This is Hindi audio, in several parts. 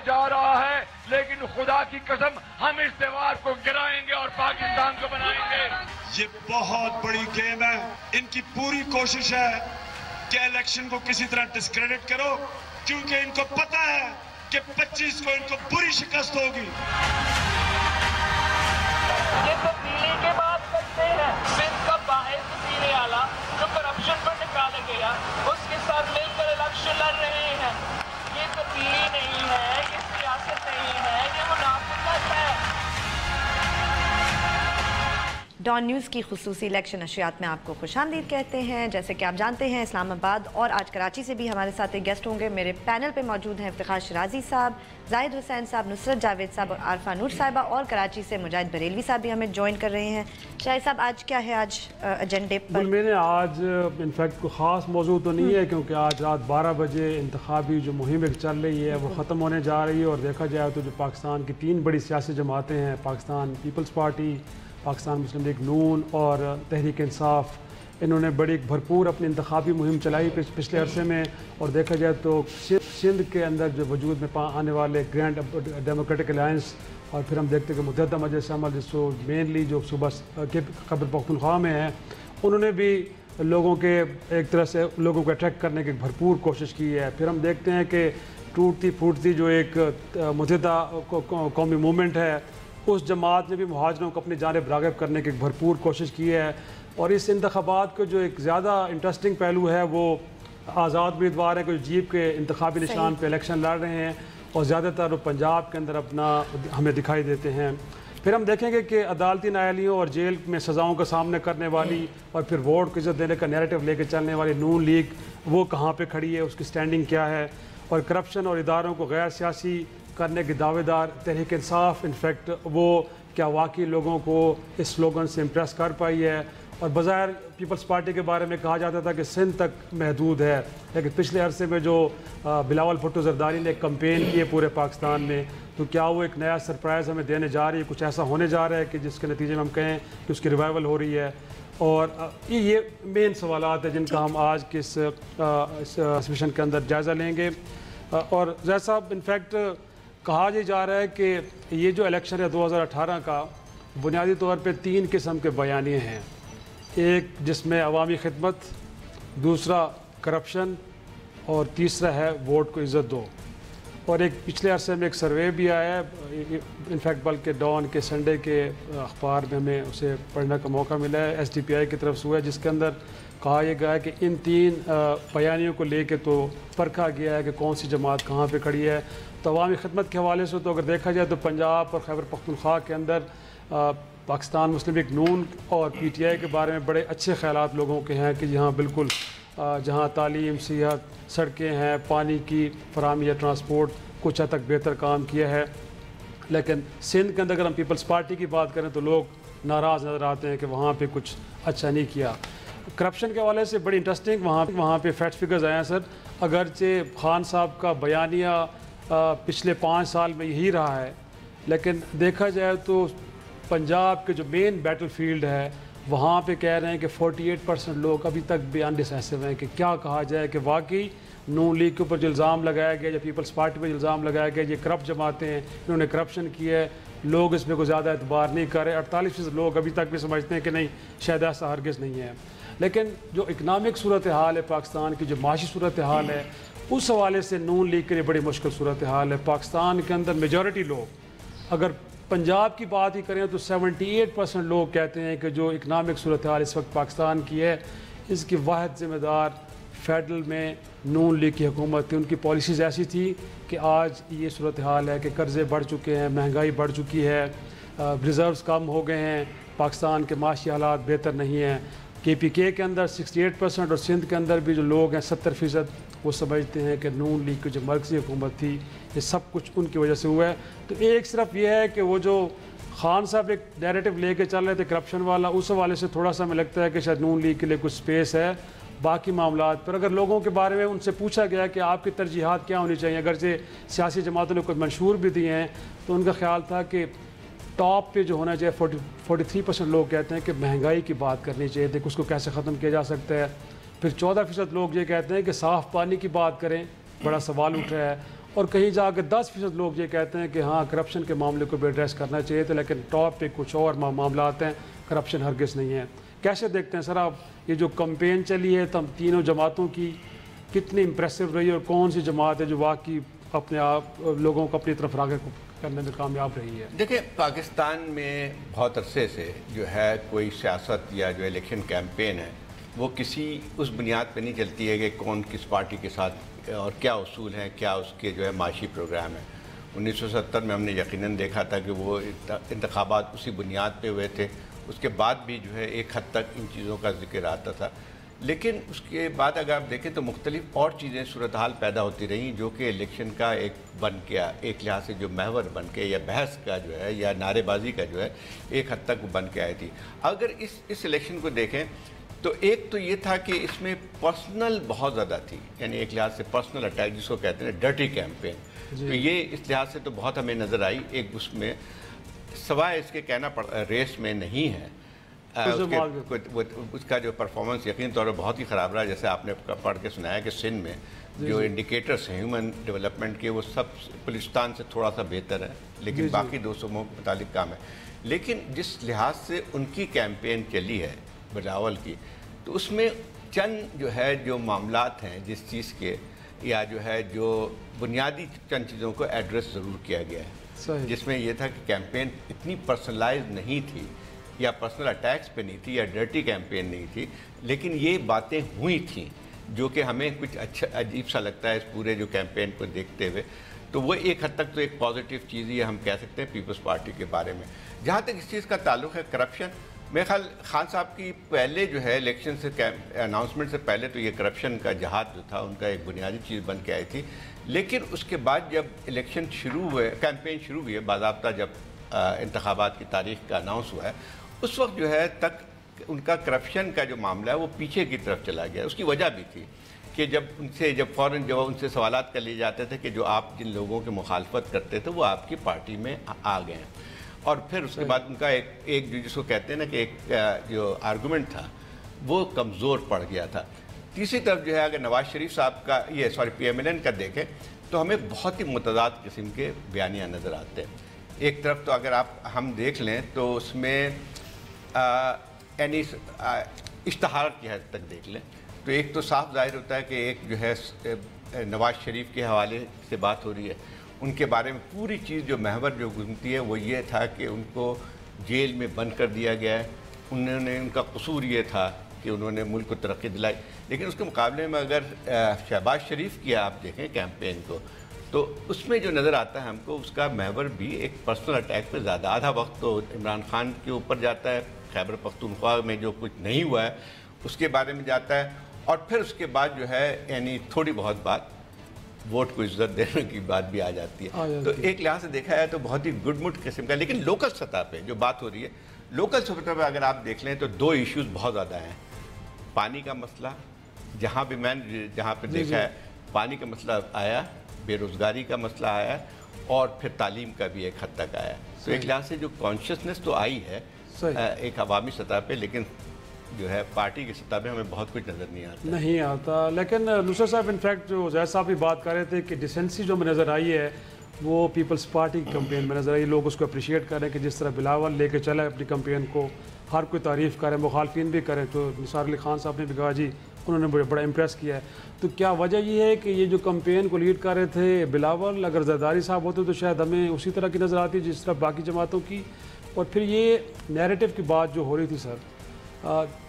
जा रहा है, लेकिन खुदा की कसम हम इस दीवार को गिराएंगे और पाकिस्तान को बनाएंगे। ये बहुत बड़ी गेम है। इनकी पूरी कोशिश है कि इलेक्शन को किसी तरह डिस्क्रेडिट करो, क्योंकि इनको पता है कि 25 को इनको बुरी शिकस्त होगी। ये तब्दीली के बाद करते हैं। सिंध का बाहिर वज़ीर आला जो करप्शन पर निकाला गया, उसके साथ मिलकर इलेक्शन लड़ रहे हैं। ये तब्दीली नहीं है, ये सियासत नहीं है, ये मुनाफिकत है। डॉन न्यूज़ की खुसूसी इलेक्शन नशरियात में आपको खुशामदीद कहते हैं। जैसे कि आप जानते हैं, इस्लामाबाद और आज कराची से भी हमारे साथ एक गेस्ट होंगे। मेरे पैनल पे मौजूद हैं इफ्तिखार शिराजी साहब, जाहिद हुसैन साहब, नुसरत जावेद साहब और आरफा नूर साहिबा, और कराची से मुजाहिद बरेलवी साहब भी हमें ज्वाइन कर रहे हैं। शाहिद साहब, आज क्या है आज एजेंडे पर? मैंने आज इनफैक्ट कोई ख़ास मौजू तो नहीं है, क्योंकि आज रात 12 बजे इंतखाबी जो मुहिम एक चल रही है वो ख़त्म होने जा रही है। और देखा जाए तो जो पाकिस्तान की 3 बड़ी सियासी जमातें हैं, पाकिस्तान पीपल्स पार्टी, पाकिस्तान मुस्लिम लीग नून और तहरीक इंसाफ, इन्होंने बड़ी भरपूर अपनी इंतखाबी मुहिम चलाई पिछले अरसे में। और देखा जाए तो सिंध के अंदर जो वजूद में आने वाले ग्रैंड डेमोक्रेटिक अलायंस, और फिर हम देखते हैं कि मुत्तहदा मजलिस अमल जिसको मेनली जो सूबा के खैबर पख्तूनख्वा में है, उन्होंने भी लोगों के एक तरह से लोगों को अट्रैक्ट करने की भरपूर कोशिश की है। फिर हम देखते हैं कि टूटती फूटती जो एक मुत्तहदा कौमी मूवमेंट है, उस जमात ने भी मुहाजिरों को अपनी जानिब राग़िब करने की भरपूर कोशिश की है। और इस इंतखाबात को जो एक ज़्यादा इंटरेस्टिंग पहलू है वो आज़ाद उम्मीदवार हैं, कुछ जीप के इंतखाबी निशान पे इलेक्शन लड़ रहे हैं, और ज़्यादातर वो पंजाब के अंदर अपना हमें दिखाई देते हैं। फिर हम देखेंगे कि अदालती नाअहलियों और जेल में सज़ाओं का सामना करने वाली और फिर वोट को इज़्ज़त देने का नैरेटिव लेकर चलने वाली नून लीग वो कहाँ पर खड़ी है, उसकी स्टैंडिंग क्या है। और करप्शन और इदारों को गैर सियासी करने के दावेदार तहरीक इंसाफ, इनफैक्ट वो क्या वाकई लोगों को इस स्लोगन से इम्प्रेस कर पाई है। और बज़ाहिर पीपल्स पार्टी के बारे में कहा जाता था कि सिंध तक महदूद है, लेकिन पिछले अरसे में जो बिलावल भुट्टो ज़रदारी ने कैंपेन किए पूरे पाकिस्तान में, तो क्या वो एक नया सरप्राइज़ हमें देने जा रही है? कुछ ऐसा होने जा रहा है कि जिसके नतीजे में हम कहें कि उसकी रिवाइवल हो रही है। और ये मेन सवालात हैं जिनका हम आज के इस सेशन के अंदर जायज़ा लेंगे। और जैसा साहब, इनफैक्ट कहा जा रहा है कि ये जो इलेक्शन है 2018 का, बुनियादी तौर पे 3 किस्म के बयानिए हैं। एक जिसमें अवामी खिदमत, दूसरा करप्शन, और तीसरा है वोट को इज़्ज़त दो। और एक पिछले अरसे में एक सर्वे भी आया है, इनफैक्ट बल्कि डॉन के संडे के अखबार में हमें उसे पढ़ने का मौका मिला है, SDPI की तरफ से हुआ है, जिसके अंदर कहा यह गया है कि इन 3 बयानियों को लेके तो परखा गया है कि कौन सी जमात कहाँ पे खड़ी है। तो अवामी खिदमत के हवाले से तो अगर देखा जाए तो पंजाब और खैबर पख्तूनख्वा के अंदर पाकिस्तान मुस्लिम लीग नून और PTI के बारे में बड़े अच्छे ख्यालात लोगों के हैं कि यहाँ बिल्कुल जहाँ तालीम, सेहत, सड़कें हैं, पानी की फराहमी या ट्रांसपोर्ट कुछ हद तक बेहतर काम किया है। लेकिन सिंध के अंदर अगर हम पीपल्स पार्टी की बात करें तो लोग नाराज़ नज़र आते हैं कि वहाँ पे कुछ अच्छा नहीं किया। करप्शन के हवाले से बड़ी इंटरेस्टिंग वहाँ पे फैक्ट फिगर्स आए हैं सर। अगरचे खान साहब का बयानिया पिछले 5 साल में यही रहा है, लेकिन देखा जाए तो पंजाब के जो मेन बैटल फील्ड है वहाँ पे कह रहे हैं कि 48% लोग अभी तक भी अनडिसाइसिव हैं कि क्या कहा जाए कि वाकई नून लीग के ऊपर जो इल्ज़ाम लगाया गया या पीपल्स पार्टी पर इल्ज़ाम लगाया गया ये करप्ट जमातें हैं, इन्होंने करप्शन किया है, लोग इसमें कोई ज़्यादा एतबार नहीं कर रहे। 48% लोग अभी तक भी समझते हैं कि नहीं, शायद ऐसा हरगिज़ नहीं है। लेकिन जो इकनॉमिक सूरत हाल है पाकिस्तान की, जो माशी सूरत हाल है, उस हवाले से नून लीग के लिए बड़ी मुश्किल सूरत हाल है। पाकिस्तान के अंदर मेजॉरिटी लोग, अगर पंजाब की बात ही करें तो 78% लोग कहते हैं कि जो इकनॉमिक सूरत हाल इस वक्त पाकिस्तान की है, इसकी वाहिद ज़िम्मेदार फेडरल में नून लीग की हुकूमत थी। उनकी पॉलिसीज़ ऐसी थी कि आज ये सूरत हाल है कि कर्ज़े बढ़ चुके हैं, महंगाई बढ़ चुकी है, रिज़र्व्स कम हो गए हैं, पाकिस्तान के माशी हालात बेहतर नहीं हैं। KPK के अंदर 68% और सिंध के अंदर भी जो लोग हैं 70% वो समझते हैं कि नून लीग की जो मरकज़ी हुकूमत थी ये सब कुछ उनकी वजह से हुआ है। तो एक सिर्फ ये है कि वो जो खान साहब एक नैरेटिव लेके चल रहे थे करप्शन वाला, उस हवाले से थोड़ा सा हमें लगता है कि शायद नून लीग के लिए कुछ स्पेस है। बाकी मामलात पर अगर लोगों के बारे में उनसे पूछा गया कि आपकी तरजीहात क्या होनी चाहिए, अगर से सियासी जमातों ने कोई मंशूर भी दिए हैं, तो उनका ख्याल था कि टॉप पे जो होना चाहिए 43% लोग कहते हैं कि महंगाई की बात करनी चाहिए थी, उसको कैसे ख़त्म किया जा सकता है। फिर 14% लोग ये कहते हैं कि साफ़ पानी की बात करें, बड़ा सवाल उठ रहा है। और कहीं जाकर 10% लोग ये कहते हैं कि हाँ करप्शन के मामले को भी एड्रेस करना चाहिए था, लेकिन टॉप पे कुछ और मामला आते हैं, करप्शन हरगिज़ नहीं है। कैसे देखते हैं सर आप ये जो कैंपेन चली है तब तीनों जमातों की, कितनी इम्प्रेसिव रही और कौन सी जमात है जो वाकई अपने आप लोगों को अपनी तरफ राग़िब करने में कामयाब रही है? देखिए, पाकिस्तान में बहुत अरसे से जो है कोई सियासत या जो इलेक्शन कैंपेन है वो किसी उस बुनियाद पे नहीं चलती है कि कौन किस पार्टी के साथ और क्या उसूल हैं, क्या उसके जो है माशी प्रोग्राम है। 1970 में हमने यकीनन देखा था कि वो इंतखाबात उसी बुनियाद पे हुए थे। उसके बाद भी जो है एक हद तक इन चीज़ों का जिक्र आता था, लेकिन उसके बाद अगर आप देखें तो मुख्तलिफ और चीज़ें सूरत हाल पैदा होती रहीं जो कि इलेक्शन का एक बन गया, एक लिहाज से जो महवर बन के या बहस का जो है या नारेबाजी का जो है एक हद तक वो बन के आई थी। अगर इस इलेक्शन को देखें तो एक तो ये था कि इसमें पर्सनल बहुत ज़्यादा थी, यानी एक लिहाज से पर्सनल अटैक जिसको कहते हैं डर्टी कैंपेन, तो ये इस लिहाज से तो बहुत हमें नज़र आई। एक उसमें सवाए इसके कहना रेस में नहीं है, उसका जो परफॉर्मेंस यकीन तौर पर बहुत ही ख़राब रहा। जैसे आपने पढ़ के सुनाया कि सिंध में जो इंडिकेटर्स हैं ह्यूमन डेवलपमेंट के वो सब बलूचिस्तान से थोड़ा सा बेहतर है, लेकिन बाकी 200 मुतालिक काम है। लेकिन जिस लिहाज से उनकी कैंपेन चली है बिलावल की, तो उसमें चंद जो है जो मामलात हैं जिस चीज़ के या जो है जो बुनियादी चंद चीज़ों को एड्रेस ज़रूर किया गया है, जिसमें यह था कि कैंपेन इतनी पर्सनलाइज नहीं थी या पर्सनल अटैक्स पे नहीं थी या डर्टी कैंपेन नहीं थी, लेकिन ये बातें हुई थी जो कि हमें कुछ अच्छा अजीब सा लगता है इस पूरे जो कैंपेन को देखते हुए। तो वो एक हद तक तो एक पॉजिटिव चीज़ ही हम कह सकते हैं पीपल्स पार्टी के बारे में। जहाँ तक इस चीज़ का ताल्लुक है करप्शन, मेरे ख्याल खान साहब की पहले जो है इलेक्शन से अनाउंसमेंट से पहले तो ये करप्शन का जहाज जो था उनका एक बुनियादी चीज़ बन के आई थी, लेकिन उसके बाद जब इलेक्शन शुरू हुए, कैंपेन शुरू हुई है, बाज़ाब्ता जब इंतखाबात की तारीख का अनाउंस हुआ है, उस वक्त जो है तक उनका करप्शन का जो मामला है वो पीछे की तरफ चला गया। उसकी वजह भी थी कि जब फ़ौरन जब उनसे सवालात कर लिए जाते थे कि जो आप जिन लोगों की मुखालफत करते थे वो आपकी पार्टी में आ गए हैं, और फिर उसके बाद उनका एक जो जिसको कहते हैं ना कि एक जो आर्गूमेंट था वो कमज़ोर पड़ गया था। तीसरी तरफ जो है अगर नवाज शरीफ साहब का PMLN का देखें तो हमें बहुत ही मुतज़ाद किस्म के बयानियाँ नज़र आते हैं। एक तरफ तो अगर हम देख लें तो उसमें यानी इश्तहार की हद तक देख लें तो एक तो साफ जाहिर होता है कि एक जो है नवाज शरीफ के हवाले से बात हो रही है, उनके बारे में पूरी चीज़ जो महवर जो घूमती है वो ये था कि उनको जेल में बंद कर दिया गया है। उनका कसूर ये था कि उन्होंने मुल्क को तरक्की दिलाई, लेकिन उसके मुकाबले में अगर शहबाज शरीफ की आप देखें कैंपेन को तो उसमें जो नज़र आता है हमको उसका महवर भी एक पर्सनल अटैक पे ज़्यादा, आधा वक्त तो इमरान खान के ऊपर जाता है, खैबर पख्तूनख्वा में जो कुछ नहीं हुआ है उसके बारे में जाता है, और फिर उसके बाद जो है यानी थोड़ी बहुत बात वोट को इज्जत देने की बात भी आ जाती है। तो एक लिहाज से देखा है तो बहुत ही गुडमुट किस्म का। लेकिन लोकल सतह पे जो बात हो रही है, लोकल सतह पे अगर आप देख लें तो दो इश्यूज बहुत ज़्यादा हैं। पानी का मसला, जहाँ भी मैंने जहाँ पे देखा है पानी का मसला आया, बेरोज़गारी का मसला आया, और फिर तालीम का भी एक हद तक आया। तो एक लिहाज से जो कॉन्शियसनेस तो आई है एक अवामी सतह पे, लेकिन जो है पार्टी की सतह पे हमें बहुत कुछ नज़र नहीं आता। लेकिन नुसरत साहब इनफैक्ट जो जैद साहब भी बात कर रहे थे कि डिसेंसी जो नज़र आई है वो पीपल्स पार्टी की कैंपेन में नज़र आई। लोग उसको अप्रिशिएट करें कि जिस तरह बिलावल लेके चला अपनी कैंपेन को, हर कोई तारीफ़ करे, मुखालफिन भी करें। तो निसार अली खान साहब ने भी कहा जी उन्होंने बड़ा इम्प्रेस किया है। तो क्या वजह ये है कि ये जो कैंपेन को लीड कर रहे थे बिलावल, अगर जरदारी साहब होते तो शायद हमें उसी तरह की नज़र आती जिस तरह बाकी जमातों की। और फिर ये नैरेटिव की बात जो हो रही थी सर,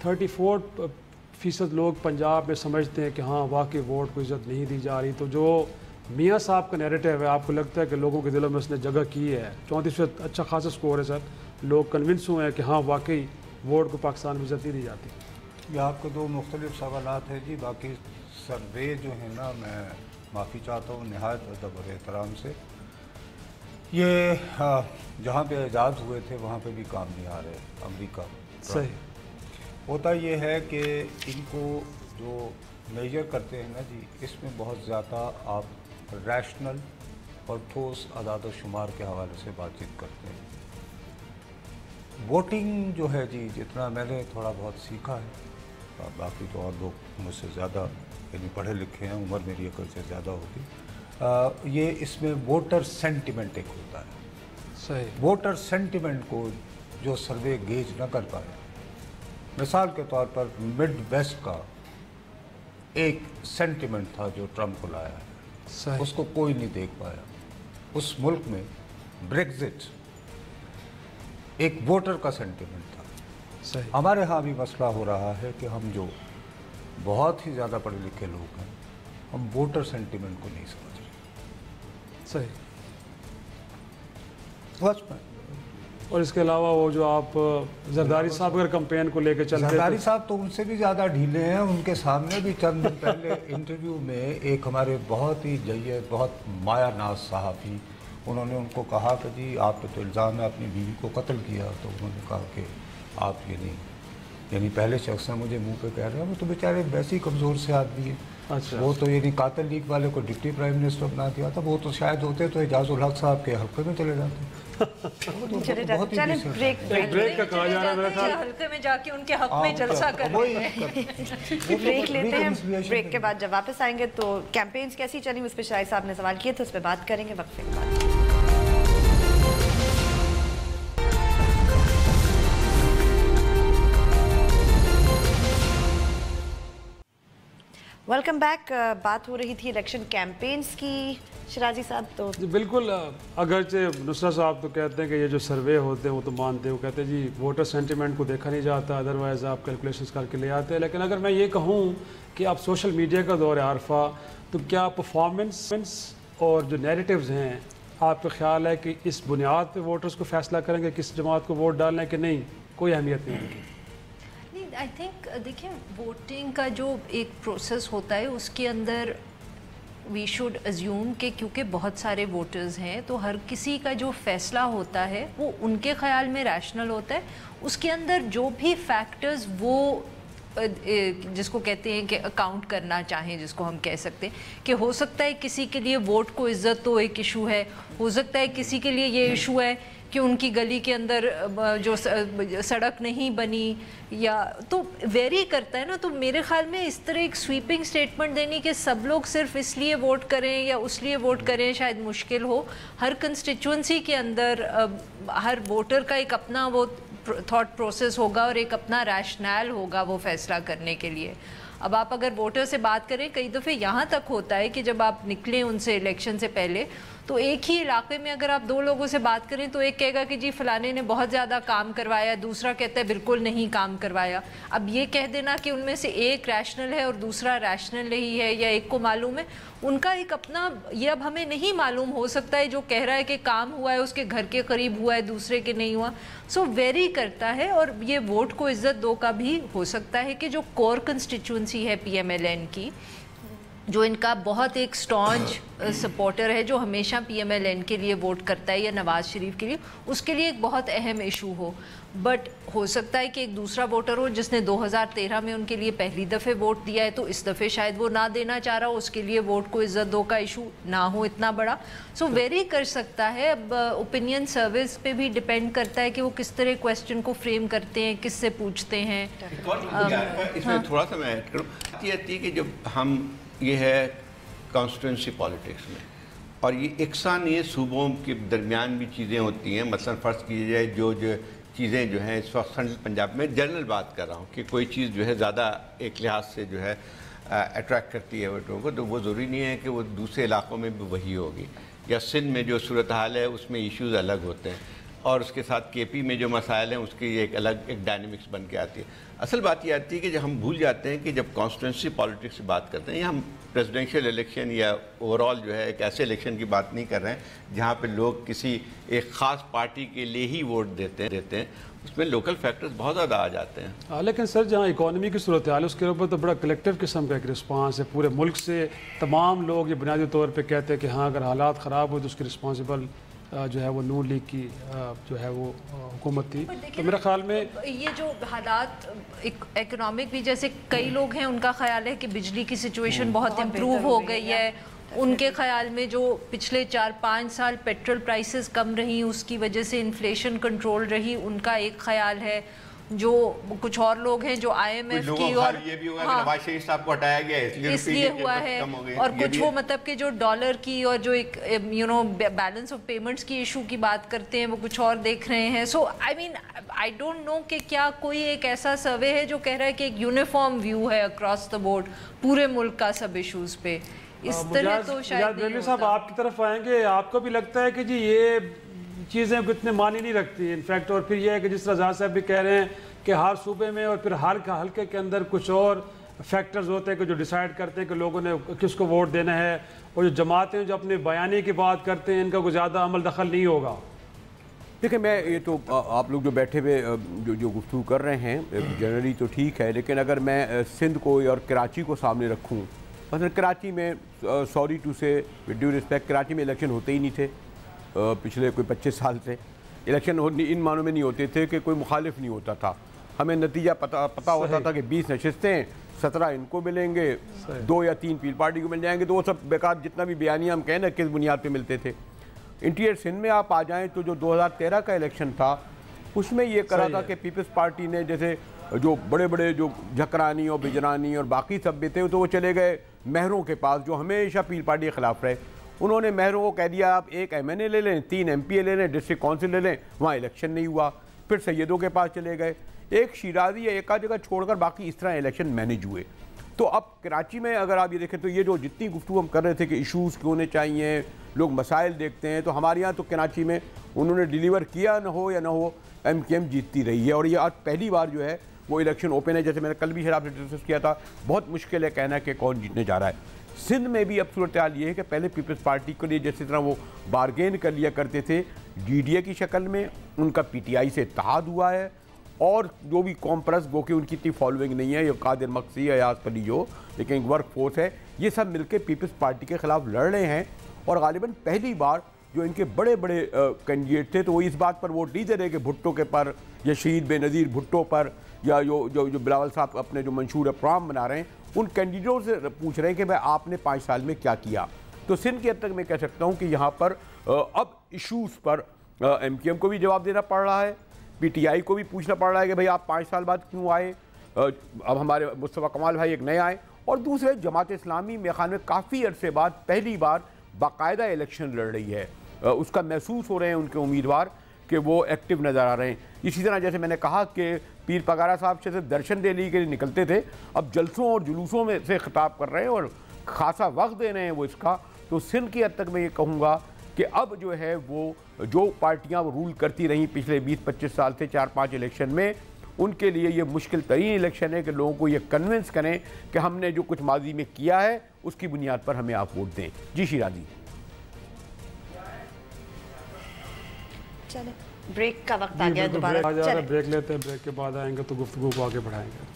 34% लोग पंजाब में समझते हैं कि हाँ वाकई वोट को इज़्ज़त नहीं दी जा रही। तो जो मियाँ साहब का नैरेटिव है, आपको लगता है कि लोगों के दिलों में उसने जगह की है? 34% अच्छा खासा स्कोर है सर, लोग कन्विंस हुए हैं कि हाँ वाकई वोट को पाकिस्तान में इज़्ज़त नहीं दी जाती। ये आपके दो मुख्तलिफ सवालात हैं जी। बाकी सर्वे जो है ना, मैं माफ़ी चाहता हूँ नहायत अदब और एहतराम से, ये जहाँ पे एजाज हुए थे वहाँ पे भी काम नहीं आ रहे। अमेरिका सही होता ये है कि इनको जो मेजर करते हैं ना जी, इसमें बहुत ज़्यादा आप रैशनल और ठोस अदाद शुमार के हवाले से बातचीत करते हैं। वोटिंग जो है जी, जितना मैंने थोड़ा बहुत सीखा है, बाकी तो और लोग मुझसे ज़्यादा यानी पढ़े लिखे हैं, उम्र मेरी अकल से ज़्यादा होगी, ये इसमें वोटर सेंटिमेंट एक होता है। सही। वोटर सेंटिमेंट को जो सर्वे गेज न कर पाए, मिसाल के तौर पर मिड वेस्ट का एक सेंटिमेंट था जो ट्रंप को लाया है, उसको कोई नहीं देख पाया। उस मुल्क में ब्रेक्जिट एक वोटर का सेंटिमेंट था। सही। हमारे यहाँ भी मसला हो रहा है कि हम जो बहुत ही ज़्यादा पढ़े लिखे लोग हैं, हम वोटर सेंटिमेंट को नहीं समझ रहे। सही। बस और इसके अलावा वो जो आप जरदारी साहब अगर कैंपेन को लेकर चलते हैं, जरदारी साहब तो उनसे भी ज़्यादा ढीले हैं। उनके सामने भी चंद दिन पहले इंटरव्यू में एक हमारे बहुत ही जय्यद, बहुत मायानाज सहाफ़ी, उन्होंने उनको कहा कि जी आप पे तो इल्ज़ाम है अपनी बीवी को कत्ल किया, तो उन्होंने कहा कि आप ये नहीं, यानी पहले शख्स ने मुझे मुंह पे कह रहे हैं, वो तो बेचारे वैसे ही कमज़ोर से आदमी है। अच्छा। वो तो यानी कातिल लीग वाले को डिप्टी प्राइम मिनिस्टर बना दिया था, वो तो शायद होते तो एजाजुल हक साहब के हल्के में चले जाते। चले ब्रेक का कहा जा रहा है मेरा ख्याल। हल्के में जाके उनके हक में जलसा कर रहे हैं। ब्रेक लेते हैं, ब्रेक के बाद जब वापस आएंगे तो कैंपेन्स कैसी चली उस पर शाहिद साहब ने सवाल किए थे, उस पर बात करेंगे वक्फे के बाद। Welcome back. बात हो रही थी इलेक्शन कैंपेन्स की शराजी साहब। तो बिल्कुल, अगरचे नुसरत साहब तो कहते हैं कि ये जो सर्वे होते हैं वो तो मानते हैं, वो कहते हैं जी वोटर सेंटिमेंट को देखा नहीं जाता, अदरवाइज़ आप कैलकुलेशंस करके ले आते हैं। लेकिन अगर मैं ये कहूँ कि आप सोशल मीडिया का दौर है आरफा, तो क्या परफॉर्मेंस और जो नैरेटिव्स हैं, आपका ख्याल है कि इस बुनियाद पे वोटर्स को फैसला करेंगे किस जमात को वोट डालना है कि नहीं, कोई अहमियत नहीं होगी? आई थिंक देखिए, वोटिंग का जो एक प्रोसेस होता है उसके अंदर वी शुड अज्यूम कि क्योंकि बहुत सारे वोटर्स हैं तो हर किसी का जो फैसला होता है वो उनके ख्याल में रैशनल होता है। उसके अंदर जो भी फैक्टर्स वो जिसको कहते हैं कि अकाउंट करना चाहें, जिसको हम कह सकते हैं कि हो सकता है किसी के लिए वोट को इज़्ज़त तो एक इशू है, हो सकता है किसी के लिए ये इशू है कि उनकी गली के अंदर जो सड़क नहीं बनी, या तो वेरी करता है ना। तो मेरे ख्याल में इस तरह एक स्वीपिंग स्टेटमेंट देनी कि सब लोग सिर्फ इसलिए वोट करें या उसलिए वोट करें शायद मुश्किल हो। हर कंस्टिट्यूंसी के अंदर हर वोटर का एक अपना वो थॉट प्रोसेस होगा और एक अपना रैशनल होगा वो फैसला करने के लिए। अब आप अगर वोटर से बात करें, कई दफ़े यहाँ तक होता है कि जब आप निकलें उनसे इलेक्शन से पहले, तो एक ही इलाके में अगर आप दो लोगों से बात करें तो एक कहेगा कि जी फ़लाने ने बहुत ज़्यादा काम करवाया, दूसरा कहता है बिल्कुल नहीं काम करवाया। अब ये कह देना कि उनमें से एक रैशनल है और दूसरा रैशनल नहीं है या एक को मालूम है, उनका एक अपना, ये अब हमें नहीं मालूम, हो सकता है जो कह रहा है कि काम हुआ है उसके घर के करीब हुआ है, दूसरे के नहीं हुआ। सो वेरी करता है। और ये वोट को इज़्ज़त दो का भी हो सकता है कि जो कोर कंस्टिट्यूंसी है PMLN की, जो इनका बहुत एक स्टॉन्च सपोर्टर है जो हमेशा PMLN के लिए वोट करता है या नवाज़ शरीफ के लिए, उसके लिए एक बहुत अहम इशू हो। बट हो सकता है कि एक दूसरा वोटर हो जिसने 2013 में उनके लिए पहली दफ़े वोट दिया है, तो इस दफ़े शायद वो ना देना चाह रहा हो, उसके लिए वोट को इज़्ज़त दो का इशू ना हो इतना बड़ा। सो वेरी कर सकता है। अब ओपिनियन सर्विस पे भी डिपेंड करता है कि वो किस तरह क्वेश्चन को फ्रेम करते हैं, किससे पूछते हैं। इसमें थोड़ा सा मैं ऐड करूँ, ये आती है कि जब हम, ये है कॉन्स्टिट्यूंसी पॉलिटिक्स में, और ये एकसा नहीं है, सूबों के दरमियान भी चीज़ें होती हैं। मसलन फ़र्ज़ कीजिए जाए जो चीज़ें जो हैं इस वक्त सेंट्रल पंजाब में, जनरल बात कर रहा हूँ कि कोई चीज़ जो है ज़्यादा एक लिहाज से जो है अट्रैक्ट करती है वोटरों को, तो वो ज़रूरी नहीं है कि वो दूसरे इलाकों में भी वही होगी। या सिंध में जो सूरत हाल है उसमें इश्यूज़ अलग होते हैं, और उसके साथ KP में जो मसाइल हैं उसकी एक अलग एक डायनेमिक्स बन के आती है। असल बात ये आती है कि जब हम भूल जाते हैं कि जब कॉन्स्टिट्यूंसी पॉलिटिक्स की बात करते हैं, या हम प्रेसिडेंशियल इलेक्शन या ओवरऑल जो है एक ऐसे इलेक्शन की बात नहीं कर रहे हैं जहाँ पे लोग किसी एक ख़ास पार्टी के लिए ही वोट देते हैं, उसमें लोकल फैक्टर्स बहुत ज़्यादा आ जाते हैं। लेकिन सर, जहाँ इकॉनमी की सूरत हाल है उसके ऊपर तो बड़ा कलेक्टिव किस्म का एक रिस्पांस है। पूरे मुल्क से तमाम लोग ये बुनियादी तौर पे कहते हैं कि हाँ, अगर हालात ख़राब हो तो उसकी रिस्पॉन्सिबल जो है वो नून लीग की जो है वो हुकूमत थी। तो मेरे ख्याल में ये जो हालात इकोनॉमिक भी, जैसे कई लोग हैं उनका ख्याल है कि बिजली की सिचुएशन बहुत इम्प्रूव हो गई है, उनके ख्याल में जो पिछले 4-5 साल पेट्रोल प्राइसेस कम रही उसकी वजह से इन्फ्लेशन कंट्रोल रही, उनका एक ख्याल है। जो कुछ और लोग हैं जो IMF की, और ये भी होगा कि नवाज शरीफ साहब को हटाया गया इसलिए हुआ है, और कुछ वो मतलब कि जो डॉलर की और जो एक बैलेंस ऑफ पेमेंट्स की इशू की बात करते हैं वो कुछ और देख रहे हैं। So I mean I don't know कि क्या कोई एक ऐसा सर्वे है जो कह रहा है कि एक यूनिफॉर्म व्यू है अक्रॉस द बोर्ड पूरे मुल्क का सब इशूज पे। इस तरह तो शायद नहीं होता। साहब आपकी तरफ आएंगे, आपको भी लगता है कि जी ये चीज़ें इतने मानी नहीं रखती इनफैक्ट, और फिर यह है कि जिस तरह आज़ाद साहब भी कह रहे हैं कि हर सूबे में और फिर हर हल्के के अंदर कुछ और फैक्टर्स होते हैं कि जो डिसाइड करते हैं कि लोगों ने किसको वोट देना है, और जो जमातें जो अपने बयानी की बात करते हैं इनका कोई ज़्यादा अमल दखल नहीं होगा। देखिए, मैं ये तो आप लोग जो बैठे हुए जो गुफ्तगू कर रहे हैं जनरली तो ठीक है, लेकिन अगर मैं सिंध को और कराची को सामने रखूँ, मतलब कराची में सॉरी टू से विद ड्यू रिस्पेक्ट, कराची में इलेक्शन होते ही नहीं थे पिछले कोई 25 साल से। इलेक्शन इन मानों में नहीं होते थे कि कोई मुखालिफ नहीं होता था, हमें नतीजा पता होता था कि 20 नशिस्तें 17 इनको मिलेंगे, 2 या 3 पीर पार्टी को मिल जाएंगे, तो वो सब बेकार जितना भी बयानियाँ हम कहें ना किस बुनियाद पे मिलते थे। इंटीरियर सिंध में आप आ जाएं तो जो 2013 का इलेक्शन था उसमें ये करा था कि पीपल्स पार्टी ने जैसे जो बड़े बड़े जो झकरानी और बिजरानी और बाकी सब भी थे तो वो चले गए महरों के पास जो हमेशा पीर पार्टी के खिलाफ रहे। उन्होंने महरों को कह दिया आप 1 MNA ले लें, 3 MPA ले लें, डिस्ट्रिक्ट काउंसिल ले लें, वहाँ इलेक्शन नहीं हुआ। फिर सैयदों के पास चले गए, एक शिराजी या एक आध जगह छोड़कर बाकी इस तरह इलेक्शन मैनेज हुए। तो अब कराची में अगर आप ये देखें तो ये जो जितनी गुफ्तगू हम कर रहे थे कि इशूज़ क्यों होने चाहिए, लोग मसाइल देखते हैं, तो हमारे यहाँ तो कराची में उन्होंने डिलीवर किया ना हो या ना हो, MKM जीतती रही है। और ये आज पहली बार जो है वो इलेक्शन ओपन है, जैसे मैंने कल भी आपसे डिस्कस किया था, बहुत मुश्किल है कहना कि कौन जीतने जा रहा है। सिंध में भी अब सूरत हाल ये है कि पहले पीपल्स पार्टी के लिए जिस तरह वो बारगेन कर लिया करते थे DDA की शक्ल में, उनका PTI से इत्तेहाद हुआ है, और जो भी कॉम्प्रेस गो कि उनकी इतनी फॉलोइंग नहीं है, ये कादिर मक्सी अयाज पली जो लेकिन वर्क फोर्स है, ये सब मिलकर पीपल्स पार्टी के खिलाफ लड़ रहे हैं। और गालिबन पहली बार जो इनके बड़े बड़े कैंडिडेट थे तो वो इस बात पर वोट नहीं दे रहे कि भुट्टो के पर या शहीद बेनज़ीर भुट्टो पर या जो बिलावल साहब अपने जो मंशूर प्रोग्राम बना रहे हैं उन कैंडिडेटों से पूछ रहे हैं कि भाई आपने 5 साल में क्या किया। तो सिंध की हद तक मैं कह सकता हूँ कि यहाँ पर अब इशूज़ पर MKM को भी जवाब देना पड़ रहा है, PTI को भी पूछना पड़ रहा है कि भाई आप 5 साल बाद क्यों आए। अब हमारे मुस्तफ़ा कमाल भाई एक नए आए, और दूसरे जमात इस्लामी मेरे ख्याल में काफ़ी अरसे बाद पहली बार बाकायदा इलेक्शन लड़ रही है। उसका महसूस हो रहे हैं उनके उम्मीदवार कि वो एक्टिव नज़र आ रहे हैं। इसी तरह जैसे मैंने कहा कि पीर पगारा साहब से सिर्फ दर्शन देने के लिए निकलते थे, अब जलसों और जुलूसों में से खिताब कर रहे हैं और ख़ासा वक्त दे रहे हैं वो इसका। तो सिंध की हद तक मैं ये कहूँगा कि अब जो है वो जो पार्टियाँ रूल करती रहीं पिछले 20-25 साल से 4-5 इलेक्शन में, उनके लिए ये मुश्किल तरीन इलेक्शन है कि लोगों को ये कन्विंस करें कि हमने जो कुछ माजी में किया है उसकी बुनियाद पर हमें आप वोट दें। जी शिराजी, चले ब्रेक का वक्त आ गया, दोबारा ब्रेक लेते हैं, ब्रेक के बाद आएंगे तो गुफ्तगू को आगे बढ़ाएंगे।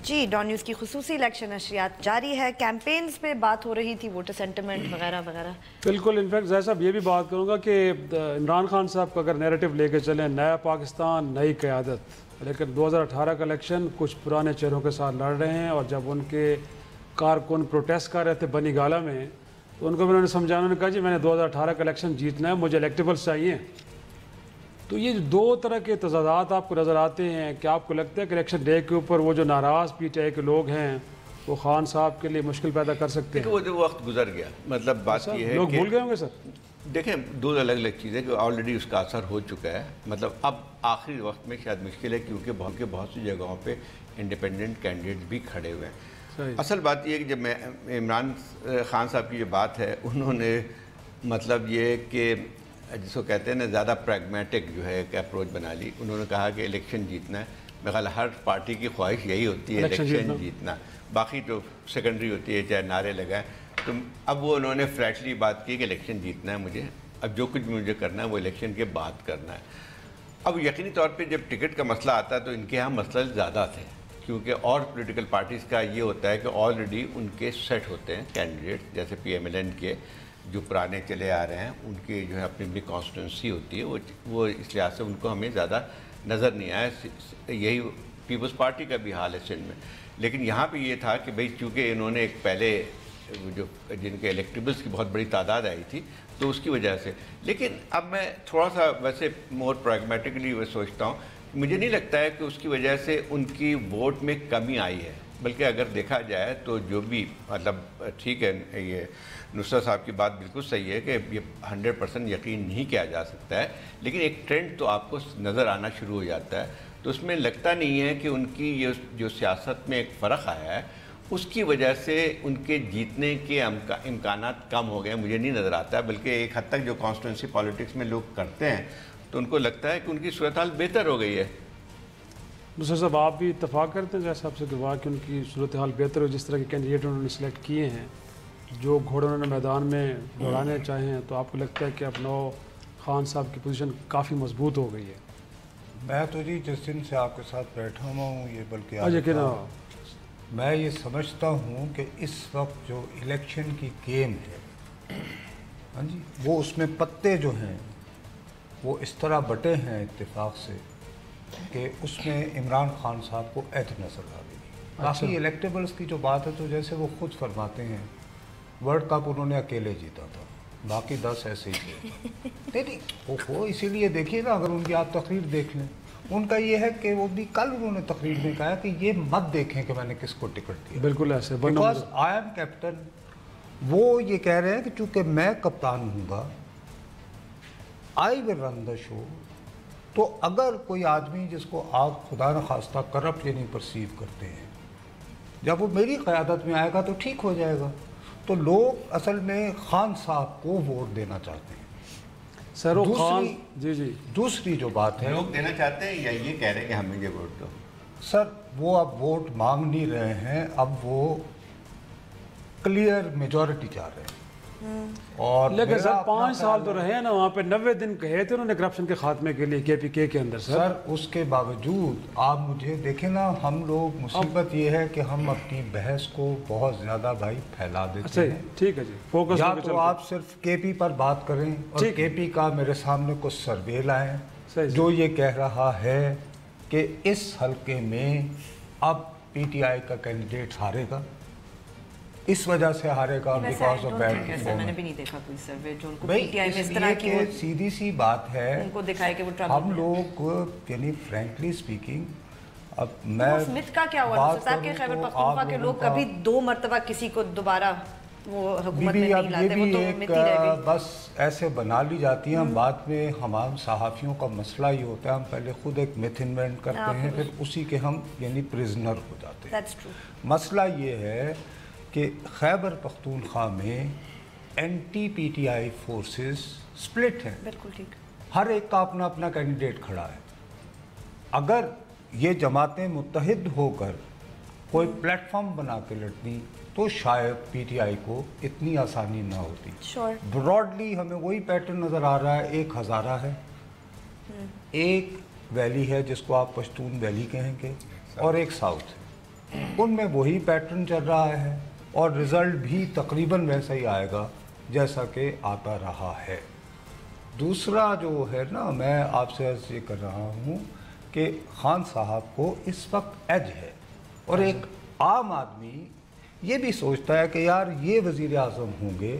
जी, डॉन न्यूज़ की खुसूसी इलेक्शन नशरियात जारी है। कैंपेन्स पे बात हो रही थी, वोटर सेंटिमेंट वगैरह वगैरह। बिल्कुल, इनफैक्ट जैसा साहब ये भी बात करूँगा कि इमरान खान साहब का अगर नैरेटिव लेके चलें, नया पाकिस्तान नई क़यादत, लेकिन 2018 का इलेक्शन कुछ पुराने चेहरों के साथ लड़ रहे हैं। और जब उनके कारकुन प्रोटेस्ट कर रहे थे बनी गाला में, तो उनको भी उन्होंने समझाया, उन्होंने कहा जी मैंने 2018 का इलेक्शन जीतना है, मुझे इलेक्टेबल्स चाहिए। तो ये 2 तरह के तजादात आपको नज़र आते हैं। क्या आपको लगता है कि इलेक्शन डे के ऊपर वो जो नाराज़ PTI के लोग हैं वो खान साहब के लिए मुश्किल पैदा कर सकते हैं? वो जो वक्त गुजर गया, मतलब बात ये है लोग भूल गए होंगे सर। देखें, 2 अलग अलग चीज़ें कि ऑलरेडी उसका असर हो चुका है। मतलब अब आखिरी वक्त में शायद मुश्किल है क्योंकि बहुत सी जगहों पे इंडिपेंडेंट कैंडिडेट भी खड़े हुए हैं। असल बात यह है कि जब मैं इमरान खान साहब की जो बात है, उन्होंने मतलब ये कि जिसको कहते हैं ना ज़्यादा प्रैग्मेटिक जो है एक अप्रोच बना ली। उन्होंने कहा कि इलेक्शन जीतना है। मेरे ख्याल हर पार्टी की ख्वाहिश यही होती है, इलेक्शन जीतना, बाकी तो सेकेंडरी होती है, चाहे नारे लगाएं। तो अब वो उन्होंने फ्लैटली बात की कि इलेक्शन जीतना है मुझे, अब जो कुछ भी मुझे करना है वो इलेक्शन के बाद करना है। अब यकीनी तौर पे जब टिकट का मसला आता है तो इनके यहाँ मसला ज़्यादा थे, क्योंकि और पॉलिटिकल पार्टीज़ का ये होता है कि ऑलरेडी उनके सेट होते हैं कैंडिडेट, जैसे PMLN के जो पुराने चले आ रहे हैं उनके जो है अपनी कॉन्स्टिट्यूंसी होती है, वो इस लिहाज से उनको हमें ज़्यादा नज़र नहीं आया। यही पीपल्स पार्टी का भी हाल है सिंध में। लेकिन यहाँ पे ये था कि भाई चूँकि इन्होंने एक पहले जो जिनके इलेक्टेबल्स की बहुत बड़ी तादाद आई थी तो उसकी वजह से, लेकिन अब मैं थोड़ा सा वैसे मोर प्रैग्मेटिकली मैं सोचता हूँ, मुझे नहीं लगता है कि उसकी वजह से उनकी वोट में कमी आई है, बल्कि अगर देखा जाए तो जो भी मतलब ठीक है, ये नुसरत साहब की बात बिल्कुल सही है कि ये 100% यकीन नहीं किया जा सकता है, लेकिन एक ट्रेंड तो आपको नज़र आना शुरू हो जाता है। तो उसमें लगता नहीं है कि उनकी ये जो सियासत में एक फ़र्क आया है उसकी वजह से उनके जीतने के इम्कानात कम हो गए, मुझे नहीं नज़र आता है। बल्कि एक हद तक जो कॉन्स्टिट्यूंसी पॉलिटिक्स में लोग करते हैं तो उनको लगता है कि उनकी सूरत हाल बेहतर हो गई है। दूसरा साहब, आप भी इत्तेफाक करते हैं जैसे आपसे कहा कि उनकी सूरत हाल बेहतर हो, जिस तरह के कैंडिडेट उन्होंने सेलेक्ट किए हैं, जो घोड़े उन्होंने मैदान में दौड़ाने चाहें, तो आपको लगता है कि अब नो खान साहब की पोजीशन काफ़ी मजबूत हो गई है? मैं तो जी जिस दिन से आपके साथ बैठा हुआ हूँ ये बल्कि मैं ये समझता हूँ कि इस वक्त जो इलेक्शन की गेम है, हाँ जी, वो उसमें पत्ते जो हैं वो इस तरह बटे हैं इत्तेफाक से कि उसमें इमरान खान साहब को एज नजर आ गई। बाकी इलेक्टेबल्स की जो बात है तो जैसे वो खुद फरमाते हैं वर्ल्ड कप उन्होंने अकेले जीता था, बाकी 10 ऐसे ही थे। नहीं वो इसीलिए देखिए ना, अगर उनकी आप तकरीर देख लें, उनका ये है कि वो भी कल उन्होंने तकरीर में कहा कि ये मत देखें कि मैंने किसको टिकट दिया, बिल्कुल ऐसे, बिकॉज आई एम कैप्टन। वो ये कह रहे हैं कि चूंकि मैं कप्तान हूँगा, I will run the show. तो अगर कोई आदमी जिसको आप खुदा न खास्ता करप्ट यानी परसीव करते हैं, जब वो मेरी क़यादत में आएगा तो ठीक हो जाएगा। तो लोग असल में खान साहब को वोट देना चाहते हैं। सर खान जी जी, दूसरी जो बात है, लोग देना चाहते हैं या ये कह रहे हैं कि हमें ये वोट दो? सर वो अब वोट मांग नहीं रहे हैं, अब वो क्लियर मेजॉरिटी चाह रहे हैं। और लेकिन सर 5 साल तो रहे हैं ना वहाँ पे, 90 दिन कहे थे उन्होंने करप्शन के खात्मे के लिए KPK के अंदर। सर उसके बावजूद आप मुझे देखें ना, हम लोग मुसीबत ये है कि हम अपनी बहस को बहुत ज़्यादा भाई फैला देते हैं। ठीक है जी, फोकस या तो आप सिर्फ KP पर बात करें और KP का मेरे सामने कुछ सर्वे लाएं जो ये कह रहा है कि इस हल्के में अब PTI का कैंडिडेट हारेगा, इस वजह से हारेगा बिकॉज ऑफ बैड परफॉर्मेंस। मैंने भी नहीं देखा कोई सर्वे जो उनको PTI में इस तरह की सीधी सी बात है उनको दिखाए कि वो ट्रबल हम लोग यानी फ्रैंकली स्पीकिंग, अब मैं स्मिथ का क्या हुआ साहब के खैबर पख्तूनख्वा के लोग कभी 2 मरतबा किसी को दोबारा वो हुकूमत में नहीं लाते, वो तो मिट्टी रह गई। बस ऐसे बना ली जाती हैं। बाद में हमाम सहाफ़ियों का मसला ये होता है, हम पहले खुद एक मिथ इन्वेंट करते हैं, फिर उसी के हम यानी प्रिजनर हो जाते हैं। मसला ये है कि खैबर पख्तूनख्वा में एंटी PTI फोर्सेस स्प्लिट हैं। बिल्कुल ठीक, हर एक का अपना अपना कैंडिडेट खड़ा है। अगर ये जमातें मुत्तहिद होकर कोई प्लेटफॉर्म बना के लड़ती तो शायद PTI को इतनी आसानी ना होती। ब्रॉडली हमें वही पैटर्न नज़र आ रहा है, एक हज़ारा है, एक वैली है जिसको आप पश्तून वैली कहेंगे, और एक साउथ है। उनमें वही पैटर्न चल रहा है और रिज़ल्ट भी तकरीबन वैसा ही आएगा जैसा कि आता रहा है। दूसरा जो है ना, मैं आपसे ये कर रहा हूँ कि खान साहब को इस वक्त एज है, और एक आम आदमी ये भी सोचता है कि यार ये वज़ीर आज़म होंगे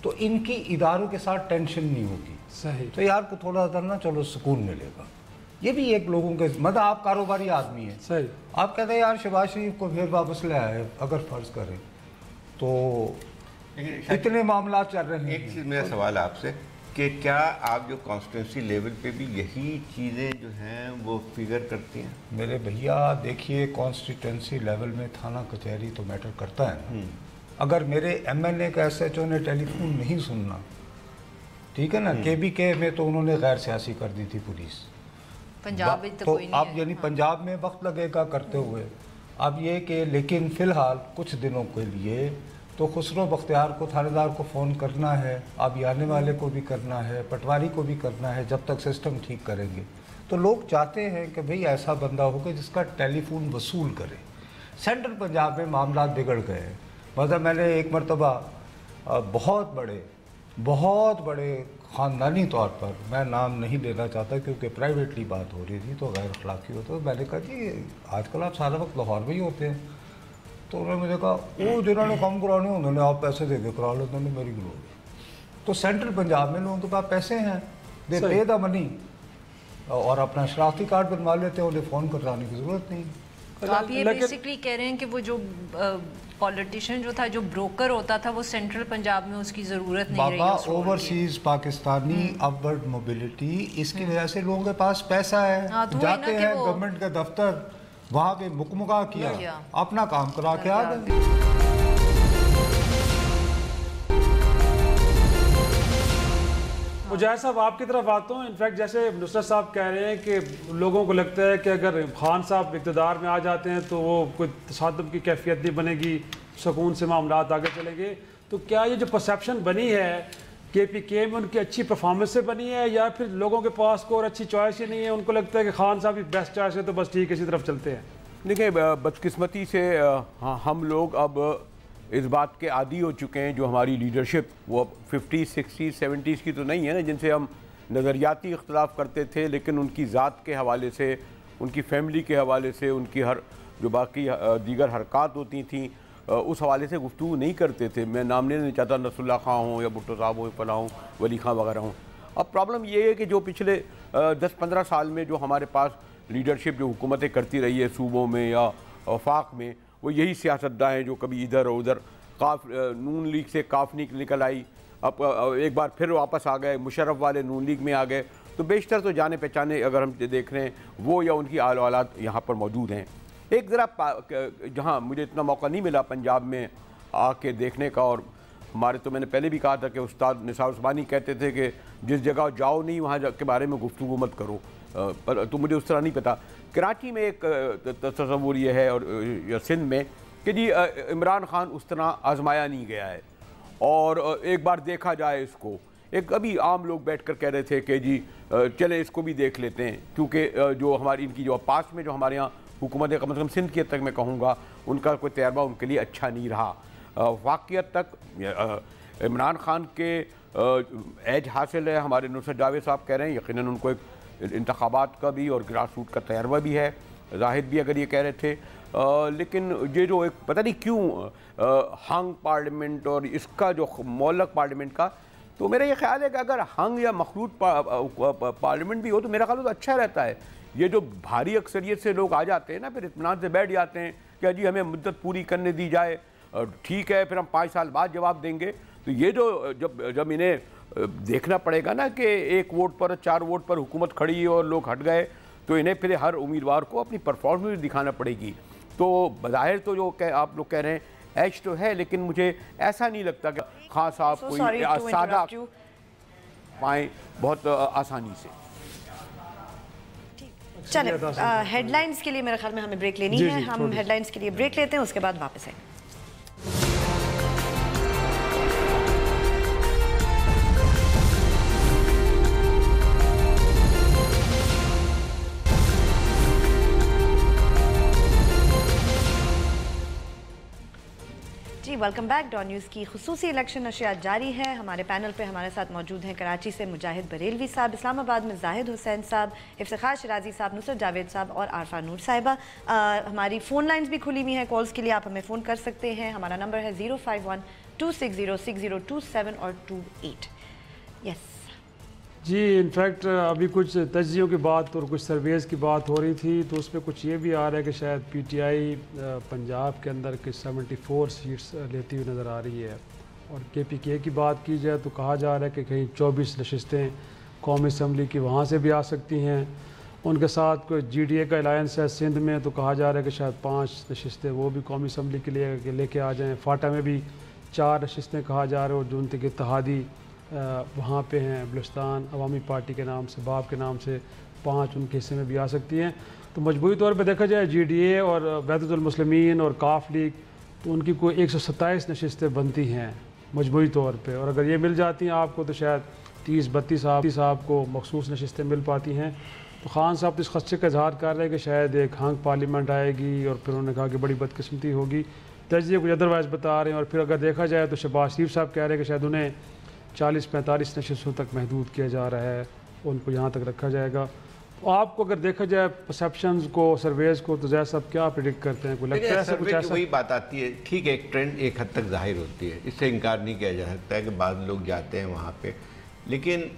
तो इनकी इदारों के साथ टेंशन नहीं होगी, सही, तो यार को थोड़ा सा ना चलो सुकून मिलेगा। ये भी एक लोगों के मतलब आप कारोबारी आदमी हैं, सही, आप कहते हैं यार शहबाज शरीफ को फिर वापस ले आए, अगर फ़र्ज़ करें तो इतने मामला चल रहे हैं। एक चीज़ मेरा सवाल आपसे कि क्या आप जो कॉन्स्टिट्यूंसी लेवल पे भी यही चीज़ें जो हैं वो फिगर करती हैं? मेरे भैया देखिए, कॉन्स्टिट्यूंसी लेवल में थाना कचहरी तो मैटर करता है ना। अगर मेरे MLA का SHO ने टेलीफोन नहीं सुनना, ठीक है ना, KBK में तो उन्होंने गैर सियासी कर दी थी पुलिस, पंजाब में तो कोई नहीं अब यानी पंजाब में वक्त लगेगा करते हुए। अब ये कि लेकिन फ़िलहाल कुछ दिनों के लिए तो खुसरो बख्तियार को, थानेदार को फ़ोन करना है, अब आने वाले को भी करना है, पटवारी को भी करना है, जब तक सिस्टम ठीक करेंगे। तो लोग चाहते हैं कि भाई ऐसा बंदा होगा जिसका टेलीफोन वसूल करे। सेंट्रल पंजाब में मामला बिगड़ गए। मतलब मैंने एक मरतबा बहुत बड़े ख़ानदानी तौर पर, मैं नाम नहीं लेना चाहता क्योंकि प्राइवेटली बात हो रही थी तो गैर अखलाक़ी होता, तो मैंने कहा जी आजकल आप सारा वक्त लाहौर में ही होते हैं। तो उन्होंने मुझे कहा वो जिन्होंने कम कराने उन्होंने आप पैसे दे के करा लो, उन्होंने मेरी ग्लोरी। तो सेंट्रल पंजाब में लोगों के पास पैसे हैं, दे पे द मनी, और अपना शनाख्ती कार्ड बनवा लेते हैं, उन्हें फ़ोन कराने की ज़रूरत नहीं। तो आप ये बेसिकली कह रहे हैं कि वो जो पॉलिटिशियन जो था, जो ब्रोकर होता था, वो सेंट्रल पंजाब में उसकी ज़रूरत नहीं रही। बाबा ओवरसीज पाकिस्तानी अपवर्ड मोबिलिटी, इसकी वजह से लोगों के पास पैसा है, जाते हैं गवर्नमेंट के दफ्तर, वहाँ पे मुकमुका किया, अपना काम करा के आ गए। मुजाहिद साहब आपकी तरफ आता हूँ। इनफैक्ट जैसे नुसरत साहब कह रहे हैं कि लोगों को लगता है कि अगर खान साहब इक़्तिदार में आ जाते हैं तो वो कोई तसादुम की कैफियत नहीं बनेगी, सुकून से मामलात आगे चलेंगे। तो क्या ये जो परसेप्शन बनी है KPK में उनकी अच्छी परफॉर्मेंस से बनी है, या फिर लोगों के पास को और अच्छी चॉइस ही नहीं है, उनको लगता है कि खान साहब ही बेस्ट चॉइस है तो बस ठीक है इसी तरफ चलते हैं? देखिए, बदकिस्मती से हम लोग अब इस बात के आदी हो चुके हैं, जो हमारी लीडरशिप वो 50, 60, 70s की तो नहीं है ना, जिनसे हम नज़रियाती इख्तलाफ करते थे, लेकिन उनकी ज़ात के हवाले से, उनकी फैमिली के हवाले से, उनकी हर जो बाकी दीगर हरकत होती थी उस हवाले से गुफ्तगू नहीं करते थे। मैं नाम नहीं चाहता, नसरुल्लाह खां हों या भुट्टो साहब हों, फलां हों, वली खां वगैरह हों। अब प्रॉब्लम ये है कि जो पिछले 10-15 साल में जो हमारे पास लीडरशिप जो हुकूमतें करती रही है सूबों में या वफाक में, वो यही सियासतदां हैं जो कभी इधर और उधर नून लीग से काफ निकल आई, अब एक बार फिर वापस आ गए, मुशर्रफ वाले नून लीग में आ गए। तो बेशतर तो जाने पहचाने अगर हम देख रहे हैं वो या उनकी आल औलाद यहाँ पर मौजूद हैं। एक ज़रा जहाँ मुझे इतना मौका नहीं मिला पंजाब में आके देखने का, और हमारे तो मैंने पहले भी कहा था कि उस्ताद निसार उस्मानी कहते थे कि जिस जगह जाओ नहीं वहाँ के बारे में गुफ्तगू मत करो, पर तो मुझे उस तरह नहीं पता। कराची में एक तस्वुर ये है और या सिंध में कि जी इमरान खान उस तरह आजमाया नहीं गया है, और एक बार देखा जाए इसको, एक अभी आम लोग बैठकर कह रहे थे कि जी चले इसको भी देख लेते हैं, क्योंकि जो हमारी इनकी जो पास में जो हमारे यहाँ हुकूमत कम से कम सिंध की हद तक मैं कहूँगा उनका कोई तजर्बा उनके लिए अच्छा नहीं रहा। वाक़ियत तक इमरान खान के एज हासिल है, हमारे नुसरत जावेद साहब कह रहे हैं, यकीनन उनको एक इंतखाबात का भी और ग्रास रूट का तजर्बा भी है, जाहिद भी अगर ये कह रहे थे, लेकिन ये जो एक पता नहीं क्यों हंग पार्लियामेंट और इसका जो मौलक पार्लियामेंट का, तो मेरा ये ख्याल है कि अगर हंग या मखलूत पार्लियामेंट भी हो तो मेरा ख्याल तो अच्छा रहता है। ये जो भारी अक्सरियत से लोग आ जाते हैं ना, फिर इत्मीनान से बैठ जाते हैं कि जी हमें मुद्दत पूरी करने दी जाए, ठीक है फिर हम 5 साल बाद जवाब देंगे। तो ये जो जब इन्हें देखना पड़ेगा ना कि 1 वोट पर 4 वोट पर हुकूमत खड़ी और लोग हट गए, तो इन्हें फिर हर उम्मीदवार को अपनी परफॉर्मेंस दिखाना पड़ेगी। तो बज़ाहिर तो जो आप लोग कह रहे हैं एच तो है, लेकिन मुझे ऐसा नहीं लगता कि खान साहब कोई सादा पाएँ बहुत आसानी से। चले हेडलाइंस के लिए मेरे ख्याल में हमें ब्रेक लेनी है, हम हेडलाइंस के लिए ब्रेक लेते हैं, उसके बाद वापस आएंगे। जी वेलकम बैक। डॉन न्यूज़ की खुसूसी इलेक्शन नशियात जारी है। हमारे पैनल पे हमारे साथ मौजूद हैं कराची से मुजाहिद बरेलवी साहब, इस्लामाबाद में जाहिद हुसैन साहब, इफ्तिखार शिराजी साहब, नुसरत जावेद साहब और आरफा नूर साहिबा। हमारी फ़ोन लाइन्स भी खुली हुई हैं, कॉल्स के लिए आप हमें फ़ोन कर सकते हैं। हमारा नंबर है 051-260-6027 और 28। यस जी, इनफैक्ट अभी कुछ तज्जियों की बात और कुछ सर्वेज़ की बात हो रही थी, तो उसमें कुछ ये भी आ रहा है कि शायद PTI पंजाब के अंदर के 74 सीट्स लेती हुई नज़र आ रही है, और KPK की बात की जाए तो कहा जा रहा है कि कहीं 24 नशिस्तें कौमी असम्बली की वहाँ से भी आ सकती हैं। उनके साथ कोई GDA का अलायंस है सिंध में, तो कहा जा रहा है कि शायद 5 नशिस्तें वो भी कौमी असम्बली के लिए लेके आ जाएँ। फाटा में भी 4 नशिस्तें कहा जा रहा है, और जो उनके इत्तेहादी वहाँ पे हैं बलुस्तान अवामी पार्टी के नाम से, बाब के नाम से 5 उनके हिस्से में भी आ सकती हैं। तो मजबूरी तौर पे देखा जाए GDA और वहदतुल मुस्लिमीन और काफ लीग, तो उनकी कोई 127 नशिस्तें बनती हैं मजबूरी तौर पे, और अगर ये मिल जाती हैं आपको तो शायद 30-32 साहब को मखसूस नशिस्तें मिल पाती हैं। तो खान साहब तो इस खदशे का इजहार कर रहे हैं कि शायद एक हंग पार्लियामेंट आएगी और फिर उन्होंने कहा कि बड़ी बदकिस्मती होगी। तजिए कुछ अदरवाइज़ बता रहे हैं। और फिर अगर देखा जाए तो शहबाज शरीफ साहब कह रहे हैं कि शायद उन्हें 40-45 नशस्तों तक महदूद किया जा रहा है, उनको यहाँ तक रखा जाएगा। तो आपको अगर देखा जाए परसेप्शंस को, सर्वेज को, तो जैसा साहब क्या प्रिडिक्ट करते हैं? कोई लगता है ऐसा कुछ? ऐसा वही बात आती है, ठीक है, एक ट्रेंड एक हद तक जाहिर होती है, इससे इनकार नहीं किया जा सकता है कि बाद लोग जाते हैं वहाँ पे। लेकिन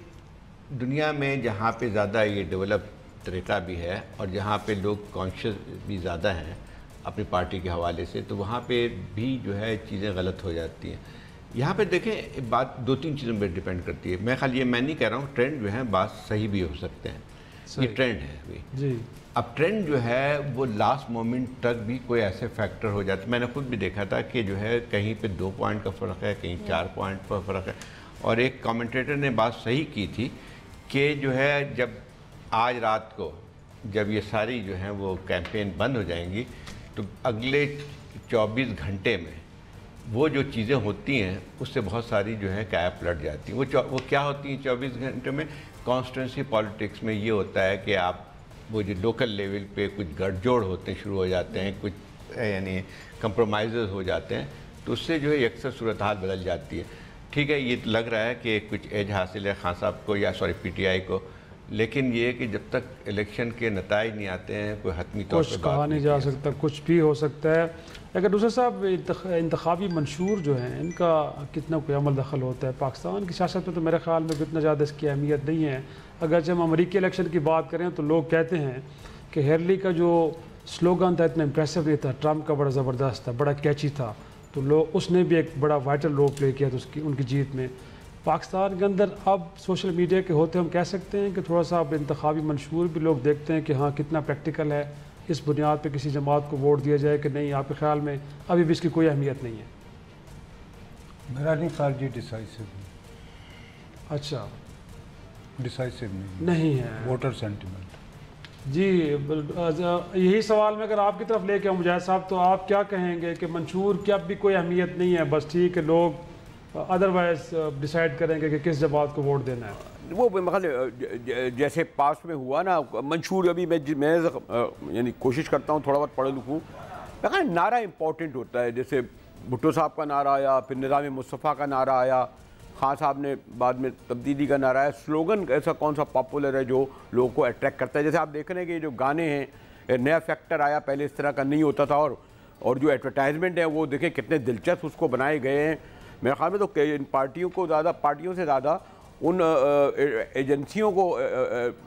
दुनिया में जहाँ पे ज़्यादा ये डेवलप तरीका भी है और जहाँ पे लोग कॉन्शियस भी ज़्यादा हैं अपनी पार्टी के हवाले से, तो वहाँ पे भी जो है चीज़ें गलत हो जाती हैं। यहाँ पे देखें, बात 2-3 चीज़ों पर डिपेंड करती है। मैं खाली ये मैं नहीं कह रहा हूँ, ट्रेंड जो है बात सही भी हो सकते हैं, ये ट्रेंड है अभी जी। अब ट्रेंड जो है वो लास्ट मोमेंट तक भी कोई ऐसे फैक्टर हो जाते, मैंने खुद भी देखा था कि जो है कहीं पे 2 पॉइंट का फ़र्क है, कहीं 4 पॉइंट का फ़र्क है। और एक कमेंटेटर ने बात सही की थी कि जो है जब आज रात को जब ये सारी जो है वो कैंपेन बंद हो जाएंगी तो अगले 24 घंटे में वो जो चीज़ें होती हैं उससे बहुत सारी जो है कैप लट जाती हैं। वो क्या होती हैं 24 घंटे में? कॉन्स्टिट्यूंसी पॉलिटिक्स में ये होता है कि आप वो जो लोकल लेवल पे कुछ गठजोड़ होते शुरू हो जाते हैं, कुछ यानी कंप्रोमाइज़ हो जाते हैं, तो उससे जो है अक्सर सूरत हाल बदल जाती है। ठीक है, ये लग रहा है कि कुछ एज हासिल है खान साहब को या पीटीआई को, लेकिन ये कि जब तक इलेक्शन के नताइज नहीं आते हैं कोई हतमी तौर पर कहा नहीं जा सकता, कुछ भी हो सकता है। अगर दूसरा साहब इंतखाबी मंशूर जो हैं इनका कितना कोई अमल दखल होता है पाकिस्तान की सियासत में? तो मेरे ख्याल में इतना ज़्यादा इसकी अहमियत नहीं है। अगर जब हम अमरीकी इलेक्शन की बात करें तो लोग कहते हैं कि हेरली का जो स्लोगन था इतना इम्प्रेसिव नहीं था, ट्रम्प का बड़ा ज़बरदस्त था, बड़ा कैची था, तो लोग उसने भी एक बड़ा वाइटल रोल प्ले किया था उसकी उनकी जीत में। पाकिस्तान के अंदर अब सोशल मीडिया के होते हम कह सकते हैं कि थोड़ा सा अब इंतखाबी मंशूर भी लोग देखते हैं कि हाँ कितना प्रैक्टिकल है, इस बुनियाद पे किसी जमात को वोट दिया जाए कि नहीं? आपके ख्याल में अभी भी इसकी कोई अहमियत नहीं है? मेरा नहीं ख्याल जी डिसाइसिव। अच्छा, डिसाइसिव नहीं है वोटर सेंटिमेंट जी। यही सवाल मैं अगर आपकी तरफ लेके आऊँ मुजाहिद साहब, तो आप क्या कहेंगे कि मंशूर की अब भी कोई अहमियत नहीं है, बस ठीक है लोग अदरवाइज डिसाइड करेंगे कि किस जमात को वोट देना है? वो मतलब जैसे पास में हुआ ना मंशूर, अभी मैं यानी कोशिश करता हूँ थोड़ा बहुत पढ़ लिखूँ, मैं नारा इम्पोर्टेंट होता है। जैसे भुट्टो साहब का नारा आया, फिर निज़ाम मुस्तफ़ा का नारा आया, खान साहब ने बाद में तब्दीली का नारा है। स्लोगन ऐसा कौन सा पॉपुलर है जो लोगों को अट्रैक्ट करता है? जैसे आप देख रहे हैं कि जो गाने हैं नया फैक्टर आया, पहले इस तरह का नहीं होता था, और जो एडवर्टाइजमेंट है वो देखें कितने दिलचस्प उसको बनाए गए हैं। मेरे ख्याल में तो इन पार्टियों से ज़्यादा उन एजेंसियों को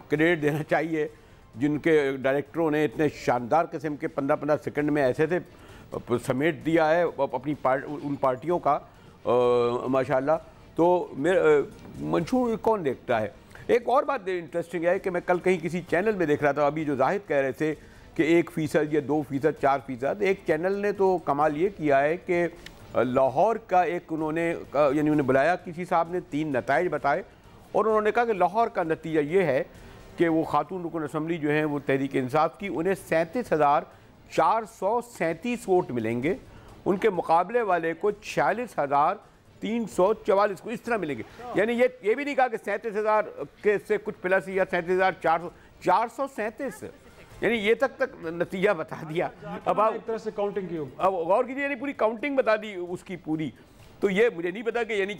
क्रेडिट देना चाहिए जिनके डायरेक्टरों ने इतने शानदार किस्म के 15-15 सेकंड में ऐसे से समेट दिया है अपनी उन पार्टियों का माशाल्लाह। तो मंशूर कौन देखता है? एक और बात इंटरेस्टिंग है कि मैं कल कहीं किसी चैनल में देख रहा था, अभी जो जाहिद कह रहे थे कि 1% या 2%, 4%, एक चैनल ने तो कमाल ये किया है कि लाहौर का एक यानी उन्हें बुलाया, किसी साहब ने 3 नताइज बताए और उन्होंने कहा कि लाहौर का नतीजा ये है कि वो खातून रुकन असम्बली जो हैं वो तहरीक इंसाफ की, उन्हें 37,437 वोट मिलेंगे, उनके मुकाबले वाले को 46,344 को इस तरह मिलेंगे। यानी ये भी नहीं कहा कि 37,000 के से कुछ प्लस या 37,437, यानी ये तक नतीजा बता दिया। अब आप एक तरह से काउंटिंग की, अब गौर कीजिए, यानी पूरी काउंटिंग बता दी उसकी पूरी। तो ये मुझे नहीं पता कि यानी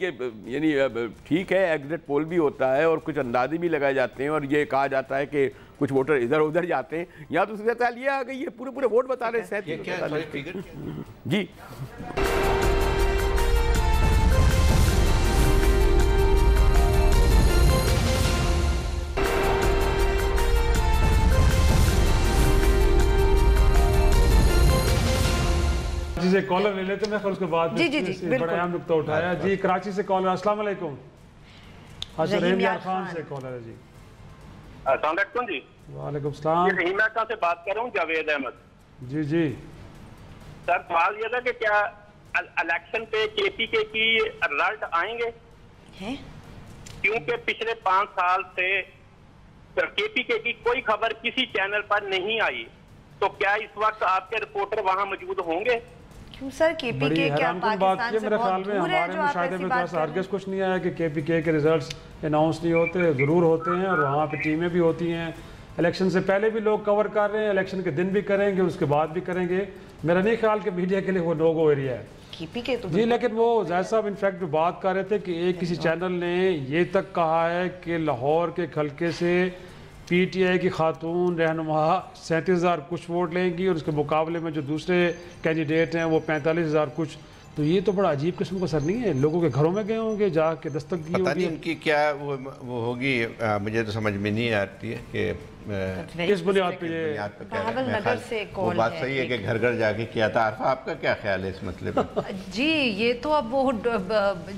ठीक है, एग्जिट पोल भी होता है और कुछ अंदाजे भी लगाए जाते हैं और ये कहा जाता है कि कुछ वोटर इधर उधर जाते हैं, यहाँ तो सीधा ये आ गई, ये पूरे वोट बता रहे हैं जी। से कॉलर ले लेते हैं, उसके बाद जी बड़ा अहम नुकता उठाया जी। कराची से कॉलर, अस्सलाम वालेकुम। अच्छा, रहीम यार खान से कॉलर है जी। अस्सलाम वालेकुम जी। वालेकुम सलाम। रहीम यार खान से बात कर रहा हूँ, जावेद अहमद जी जी। सर सवाल ये था कि क्या इलेक्शन पे केपीके की रिजल्ट आएंगे? क्योंकि पिछले 5 साल से केपीके की कोई खबर किसी चैनल पर नहीं आई, तो क्या इस वक्त आपके रिपोर्टर वहां मौजूद होंगे? क्यों सर, केपीके क्या पाकिस्तान से मेरे ख्याल में हमारे मुशाहिदे में तो हरगिज़ कुछ नहीं आया कि केपीके के रिजल्ट्स अनाउंस नहीं होते, ज़रूर होते हैं और वहाँ पे टीमें भी होती हैं, इलेक्शन से पहले भी लोग कवर कर रहे हैं, इलेक्शन के दिन भी करेंगे, उसके बाद भी करेंगे। मेरा नहीं ख्याल कि मीडिया के लिए वो नो गो एरिया है जी। लेकिन वो जायद साहब इनफैक्ट बात कर रहे थे कि एक किसी चैनल ने ये तक कहा है कि लाहौर के हल्के से PTI की खातून रहनुमा 37,000 कुछ वोट लेंगी और उसके मुकाबले में जो दूसरे कैंडिडेट हैं वो 45,000 कुछ। तो ये तो बड़ा अजीब किस्म का सर नहीं है, लोगों के घरों में गए होंगे जाके दस्तक दी पता होगी। नहीं उनकी क्या वो होगी, मुझे तो समझ में नहीं आती है कि किस बुनियाद पे ये नगर से वो बात सही है कि घर घर जाके किया था। आरफा आपका क्या ख्याल है इस मसले पर? जी ये तो अब वो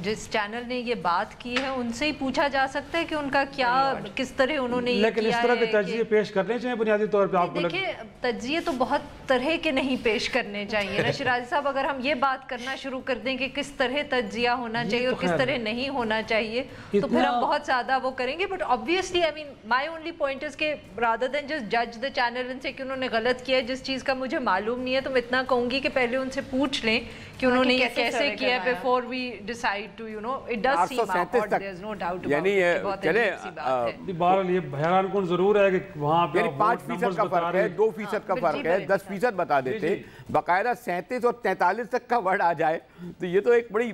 जिस चैनल ने ये बात की है उनसे ही पूछा जा सकता है कि उनका क्या किस तरह उन्होंने ये लेकिन इस तरह के तज्जिए पेश करने चाहिए बुनियादी तौर पे। आपको देखिए तज्जिए तो बहुत तरह के नहीं पेश करने चाहिए ना शिराजी साहब। अगर हम ये बात करना शुरू कर दें कि किस तरह तज्जिया होना चाहिए और किस तरह नहीं होना चाहिए तो फिर हम बहुत ज़्यादा वो करेंगे। But obviously I mean my only point is के rather than just judge the channel and say कि उन्होंने गलत किया है, जिस चीज़ का मुझे मालूम नहीं है तो मैं इतना कहूँगी कि पहले उनसे पूछ लें कि उन्होंने ये कैसे किया before we decide to you know it does seem awkward, there's no doubt about it। बहुत अजीब सी बात है। बहरहाल ये हैरानकुन जरूर है कि वहाँ पे 5% का फर्क है, 2% का फर्क है, 10% बता देते, बाकायदा 37 और 43 तक का वर्ड आ जाए तो ये तो एक बड़ी,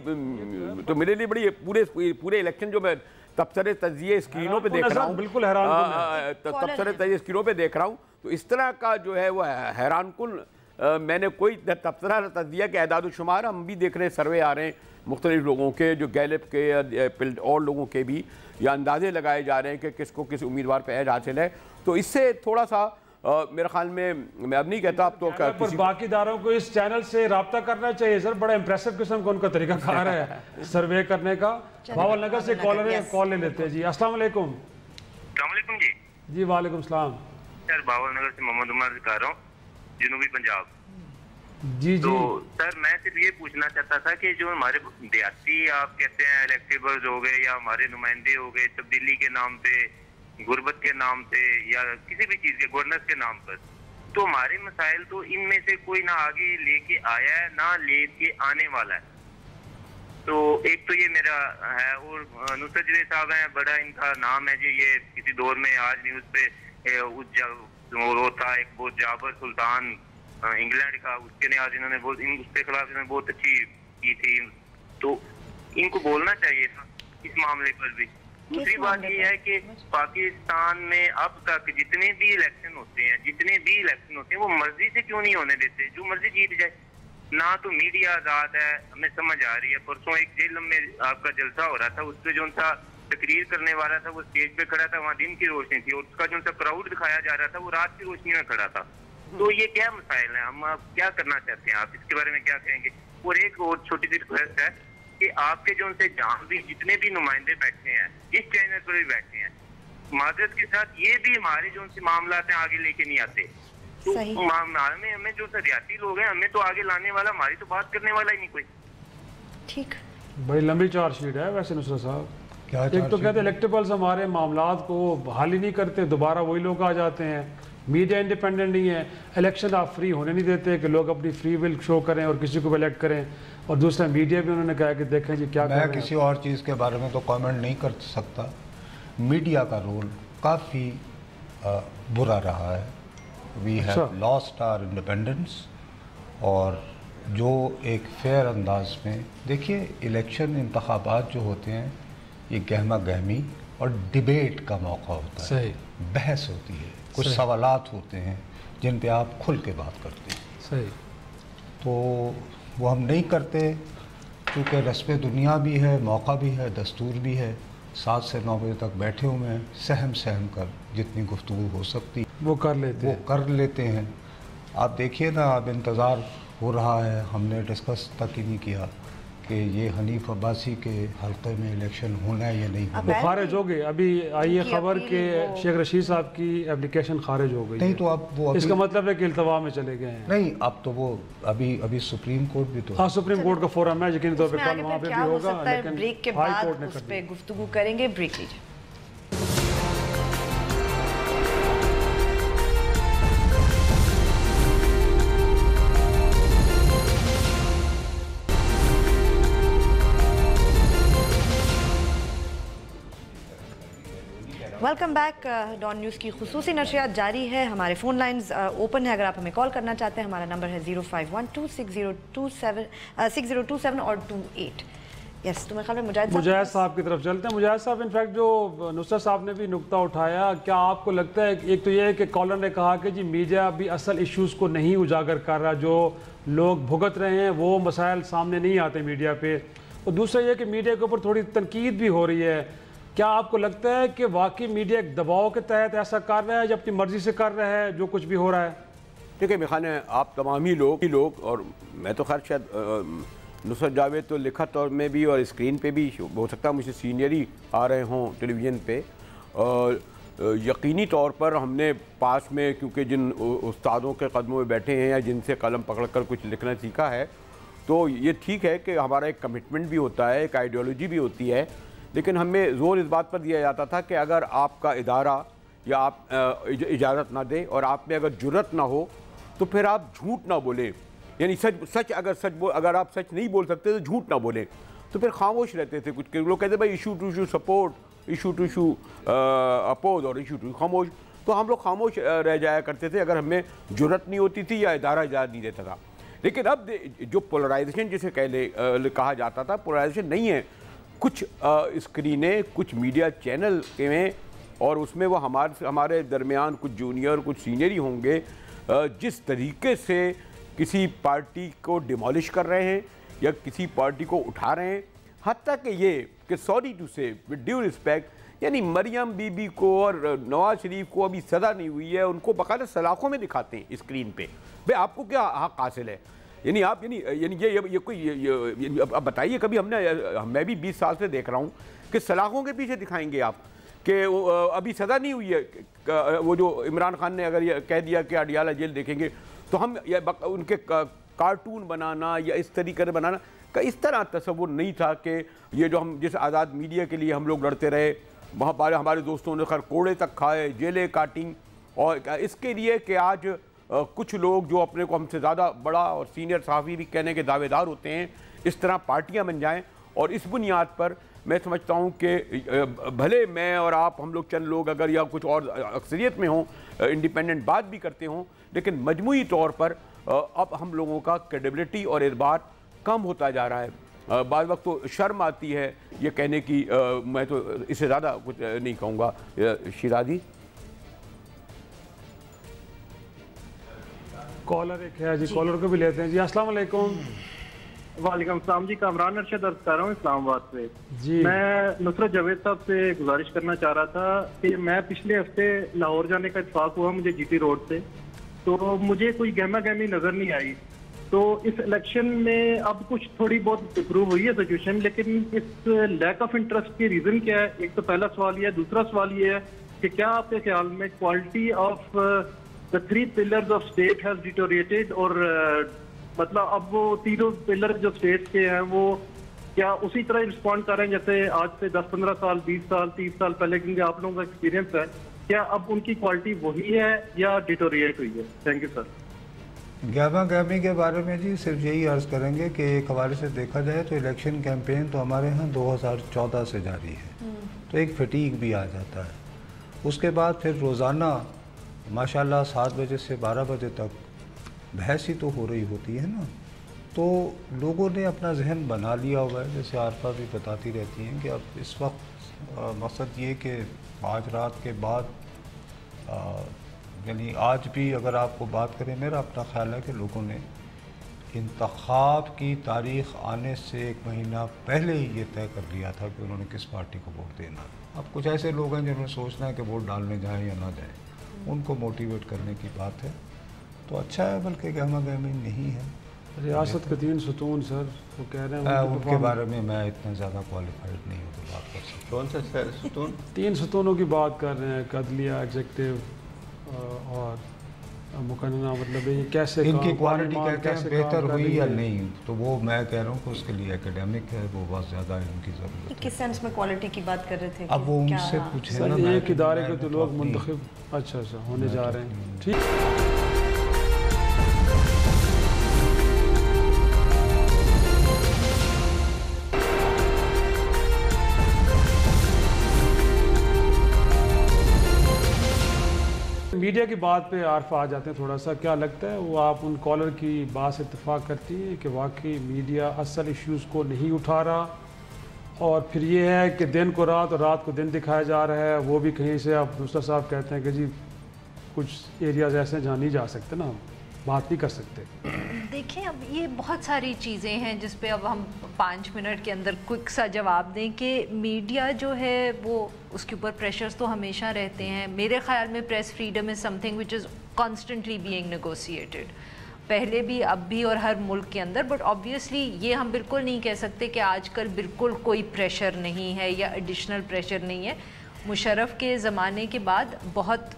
तो मेरे लिए बड़ी पूरे इलेक्शन जो मैं तबसरे तजिए स्क्रीनों पे देख रहा हूँ, बिल्कुल हैरान तबसरे तजिए स्क्रीनों पे देख रहा हूँ तो इस तरह का जो है वो हैरानकुन। मैंने कोई तबसरा तजिया के एदाद शुमार हम भी देख रहे हैं, सर्वे आ रहे हैं मुख्तलिफ लोगों के, जो गैलिप के और लोगों के भी, या अंदाजे लगाए जा रहे हैं कि किसको किस उम्मीदवार पर ऐज हासिल है। तो इससे थोड़ा सा मेरे ख्याल में, मैं अब नहीं कहता अब तो किसी बाकी दारों को इस चैनल से रब्ता करना चाहिए सर। बड़ा इंप्रेसिव किस्म का उनका तरीका कार है सर्वे करने का। भावल नगर से कॉलर है, कॉल ले लेते हैं जी। अस्सलाम वालेकुम। जी जी वालेकुम सलाम सर, भावल नगर से मोहम्मद उमर कर रहा हूँ, जनूबी पंजाब। जी तो सर मैं सिर्फ ये पूछना चाहता था कि जो हमारे देहाती आप कहते हैं इलेक्टेबल्स हो गए या हमारे नुमाइंदे हो गए तब्दीली के नाम पे, गुर्बत के नाम पे या किसी भी चीज के गवर्नेंस के नाम पर, तो हमारे मसाइल तो इनमें से कोई ना आगे लेके आया है ना लेके आने वाला है। तो एक तो ये मेरा है, और नुसरत जवेद साहब हैं, बड़ा इनका नाम है जी, ये किसी दौर में आज न्यूज पे वो था एक वो जाबर सुल्तान इंग्लैंड का, उसके ने आज इन्होंने उसके खिलाफ इन्होंने बहुत अच्छी की थी, तो इनको बोलना चाहिए था इस मामले पर भी। दूसरी बात ये है कि पाकिस्तान में अब तक जितने भी इलेक्शन होते हैं वो मर्जी से क्यों नहीं होने देते, जो मर्जी जीत जाए ना। तो मीडिया आजाद है, हमें समझ आ रही है। परसों एक जेल में आपका जलसा हो रहा था, उस पर जो उनका तकरीर करने वाला था वो स्टेज पे खड़ा था, वहाँ दिन की रोशनी थी, और उसका जो उनका क्राउड दिखाया जा रहा था वो रात की रोशनी में खड़ा था। तो ये क्या मसाइल है, हम क्या करना चाहते हैं, आप इसके बारे में क्या कहेंगे? और एक और छोटी सी रिक्वेस्ट है कि आपके जो उनसे जहाँ भी जितने भी नुमाइंदे बैठे हैं, इस चैनल पर भी बैठे हैं, माजरत के साथ ये भी हमारे जो उनसे मामला हैं आगे लेके नहीं आते। तो हमें जो सरियाती लोग हैं, हमें तो आगे लाने वाला, हमारी तो बात करने वाला ही नहीं कोई। ठीक, बड़ी लंबी चार्जशीट है वैसे नुसरत साहब। एक तो कहते इलेक्टेबल्स हमारे मामलात को हाल ही नहीं करते, दोबारा वही लोग आ जाते हैं। मीडिया इंडिपेंडेंट नहीं है, इलेक्शन आप फ्री होने नहीं देते कि लोग अपनी फ्री विल शो करें और किसी को भी इलेक्ट करें। और दूसरा मीडिया भी उन्होंने कहा कि देखें जी क्या, मैं किसी और चीज़ के बारे में तो कमेंट नहीं कर सकता। मीडिया का रोल काफ़ी बुरा रहा है। We have lost our independence. और जो एक फेयर अंदाज में देखिए, इलेक्शन इंतखाबात जो होते हैं ये गहमा गहमी और डिबेट का मौका होता है, बहस होती है, कुछ सवालात होते हैं जिन पे आप खुल के बात करते हैं। सही। तो वो हम नहीं करते क्योंकि रस्म दुनिया भी है, मौका भी है, दस्तूर भी है। 7 से 9 बजे तक बैठे हुए हैं, सहम कर जितनी गुफ्तगू हो सकती वो कर लेते हैं। आप देखिए ना, अब इंतज़ार हो रहा है, हमने डिस्कस तक ही नहीं किया कि ये हनीफ अब्बासी के हल्के में इलेक्शन होना है या नहीं होना। वो खारिज हो गए। अभी आई है खबर कि शेख रशीद साहब की एप्लीकेशन खारिज हो गई। नहीं तो अब वो इसका मतलब है कि इल्तवा में चले गए हैं। नहीं, अब तो वो अभी सुप्रीम कोर्ट भी तो, हाँ सुप्रीम कोर्ट का फोरम है, यकीनी तौर पर कल वहाँ पे भी होगा, लेकिन ब्रेक के बाद उस पे गुफ्तगू करेंगे। ब्रेक लीजिए। Welcome back. डॉन न्यूज़ की खुसूसी नशरियात जारी है। हमारे फ़ोन लाइन्स ओपन है, अगर आप हमें कॉल करना चाहते हैं। हमारा नंबर है 05126027 और 28। यस, तुम्हें ख्याल में मुजाहिद साहब की तरफ चलते हैं। मुजाहिद साहब, इनफैक्ट जो नुसरत साहब ने भी नुक्ता उठाया, क्या आपको लगता है एक तो ये है कि कॉलर ने कहा कि जी मीडिया भी असल इश्यूज़ को नहीं उजागर कर रहा, जो लोग भुगत रहे हैं वो मसाइल सामने नहीं आते मीडिया पे, और दूसरा ये कि मीडिया के ऊपर थोड़ी तनकीद भी हो रही है। क्या आपको लगता है कि वाकई मीडिया एक दबाव के तहत ऐसा कर रहा है, जब अपनी मर्जी से कर रहा है जो कुछ भी हो रहा है? देखिए मेखान, आप तमाम ही लोग और मैं तो खैर शायद नुसरत जावेद तो लिखत और में भी और स्क्रीन पे भी हो सकता है मुझे सीनियर ही आ रहे हों टेलीविज़न पे। यकीनी तौर पर हमने पास में, क्योंकि जिन उस्तादों के कदमों में बैठे हैं या जिनसे कलम पकड़कर कुछ लिखना सीखा है, तो ये ठीक है कि हमारा एक कमिटमेंट भी होता है, एक आइडियोलॉजी भी होती है, लेकिन हमें ज़ोर इस बात पर दिया जाता था कि अगर आपका इदारा या आप इजाज़त ना दे और आप में अगर जुर्रत ना हो तो फिर आप झूठ ना बोलें, यानी सच अगर आप सच नहीं बोल सकते तो झूठ ना बोलें, तो फिर खामोश रहते थे। कुछ लोग कहते भाई issue to issue support, issue to issue oppose और इशू टू खामोश, तो हम लोग खामोश रह जाया करते थे अगर हमें जुर्रत नहीं होती थी या इदारा इजाज़त नहीं देता था। लेकिन अब जो पोलराइजेशन जिसे कहा जाता था, पोलराइजेशन नहीं है। कुछ स्क्रीनें, कुछ मीडिया चैनल में, और उसमें वो हमारे दरमियान कुछ जूनियर कुछ सीनियर ही होंगे, जिस तरीके से किसी पार्टी को डिमोलिश कर रहे हैं या किसी पार्टी को उठा रहे हैं, हत्ता कि ये कि सॉरी टू से विद ड्यू रिस्पेक्ट, यानी मरियम बीबी को और नवाज शरीफ को अभी सज़ा नहीं हुई है, उनको बाकायदा सलाखों में दिखाते हैं स्क्रीन पे। भाई आपको क्या हक़ हासिल है? यानी आप यानी ये कोई अब बताइए, कभी मैं भी 20 साल से देख रहा हूँ कि सलाखों के पीछे दिखाएंगे आप कि अभी सज़ा नहीं हुई है। वो जो इमरान खान ने अगर ये कह दिया कि अडियाला जेल देखेंगे, तो हम उनके कार्टून बनाना या इस तरीके से बनाना का इस तरह तसव्वुर नहीं था कि ये जो हम जिस आज़ाद मीडिया के लिए हम लोग लड़ते रहे, वहाँ पर हमारे दोस्तों ने खैर कोड़े तक खाए, जेलें काटी, और इसके लिए कि आज कुछ लोग जो अपने को हमसे ज़्यादा बड़ा और सीनियर सहाफ़ी भी कहने के दावेदार होते हैं, इस तरह पार्टियाँ बन जाएँ। और इस बुनियाद पर मैं समझता हूँ कि भले मैं और आप, हम लोग चंद लोग अगर या कुछ और अक्सरियत में हों, इंडिपेंडेंट बात भी करते हों, लेकिन मजमूई तौर पर अब हम लोगों का क्रेडिबिलिटी और एतबार कम होता जा रहा है। बाद वक्त तो शर्म आती है ये कहने की, मैं तो इससे ज़्यादा कुछ नहीं कहूँगा। शिराजी कॉलर एक है जी, कॉलर को भी लेते हैं जी। अस्सलाम वालेकुम। वालेकुम सलाम जी, कामरान अरशद अर्ज कर रहा हूँ इस्लामाबाद से जी। मैं नुसरत जावेद साहब से गुजारिश करना चाह रहा था कि मैं पिछले हफ्ते लाहौर जाने का इत्फाक हुआ मुझे जीटी रोड से, तो मुझे कोई गहमा गहमी नजर नहीं आई। तो इस इलेक्शन में अब कुछ थोड़ी बहुत इम्प्रूव हुई है सिचुएशन, लेकिन इस लैक ऑफ इंटरेस्ट की रीजन क्या है? एक तो पहला सवाल ये है। दूसरा सवाल ये है कि क्या आपके ख्याल में quality of the 3 pillars of state has deteriorated, और मतलब अब वो तीनों पिलर जो स्टेट के हैं वो क्या उसी तरह रिस्पॉन्ड कर रहे हैं जैसे आज से 10-15 साल, 20 साल, 30 साल पहले, क्योंकि आप लोगों का एक्सपीरियंस है, क्या अब उनकी क्वालिटी वही है या डिटोरिएट हुई है? Thank you sir. गहमा गहमी के बारे में जी सिर्फ यही अर्ज़ करेंगे कि एक हवाले से देखा जाए तो इलेक्शन कैंपेन तो हमारे यहाँ 2014 से जारी है, तो एक फटीक भी आ जाता है। उसके बाद फिर रोज़ाना माशाल्लाह 7 बजे से 12 बजे तक बहस ही तो हो रही होती है ना, तो लोगों ने अपना जहन बना लिया हुआ है। जैसे आरफा भी बताती रहती हैं कि अब इस वक्त मकसद ये कि आज रात के बाद यानी आज भी अगर आपको बात करें, मेरा अपना ख्याल है कि लोगों ने इंतखाब की तारीख़ आने से 1 महीना पहले ही ये तय कर लिया था कि उन्होंने किस पार्टी को वोट देना। अब कुछ ऐसे लोग हैं जिन्होंने सोचना है कि वोट डालने जाएँ या ना जाएँ, उनको मोटिवेट करने की बात है, तो अच्छा है, बल्कि गहमा गहमी नहीं है। रियासत के 3 सतून सर वो कह रहे हैं, उनके बारे में मैं इतना ज़्यादा क्वालिफाइड नहीं हूँ तो बात कर सकता। कौन सा सतून? 3 सतूनों की बात कर रहे हैं, अदलिया, एग्जीक्यूटिव और मुकन्ना, मतलब ये कैसे इनकी क्वालिटी कहते हैं बेहतर हुई या नहीं, तो वो मैं कह रहा हूँ कि उसके लिए एकेडमिक है, वो बहुत ज़्यादा इनकी ज़रूरत है। किस सेंस में क्वालिटी की बात कर रहे थे? अब वो उनसे पूछे ना, एक इदारे के तो लोग मुंतखब अच्छा होने जा रहे हैं। ठीक। मीडिया की बात पे आरफा आ जाते हैं थोड़ा सा, क्या लगता है वो आप उन कॉलर की बात से इत्तेफाक करती है कि वाकई मीडिया असल इश्यूज़ को नहीं उठा रहा, और फिर ये है कि दिन को रात और रात को दिन दिखाया जा रहा है, वो भी कहीं से आप दूसरा साहब कहते हैं कि जी कुछ एरियाज ऐसे जहाँ नहीं जा सकते ना, बात नहीं कर सकते। देखिए अब ये बहुत सारी चीज़ें हैं जिस पे अब हम 5 मिनट के अंदर क्विक सा जवाब दें कि मीडिया जो है वो उसके ऊपर प्रेशर्स तो हमेशा रहते हैं। मेरे ख्याल में press freedom is something which is constantly being negotiated, पहले भी अब भी और हर मुल्क के अंदर। बट ऑब्वियसली ये हम बिल्कुल नहीं कह सकते कि आजकल बिल्कुल कोई प्रेशर नहीं है या एडिशनल प्रेशर नहीं है। मुशर्रफ के ज़माने के बाद बहुत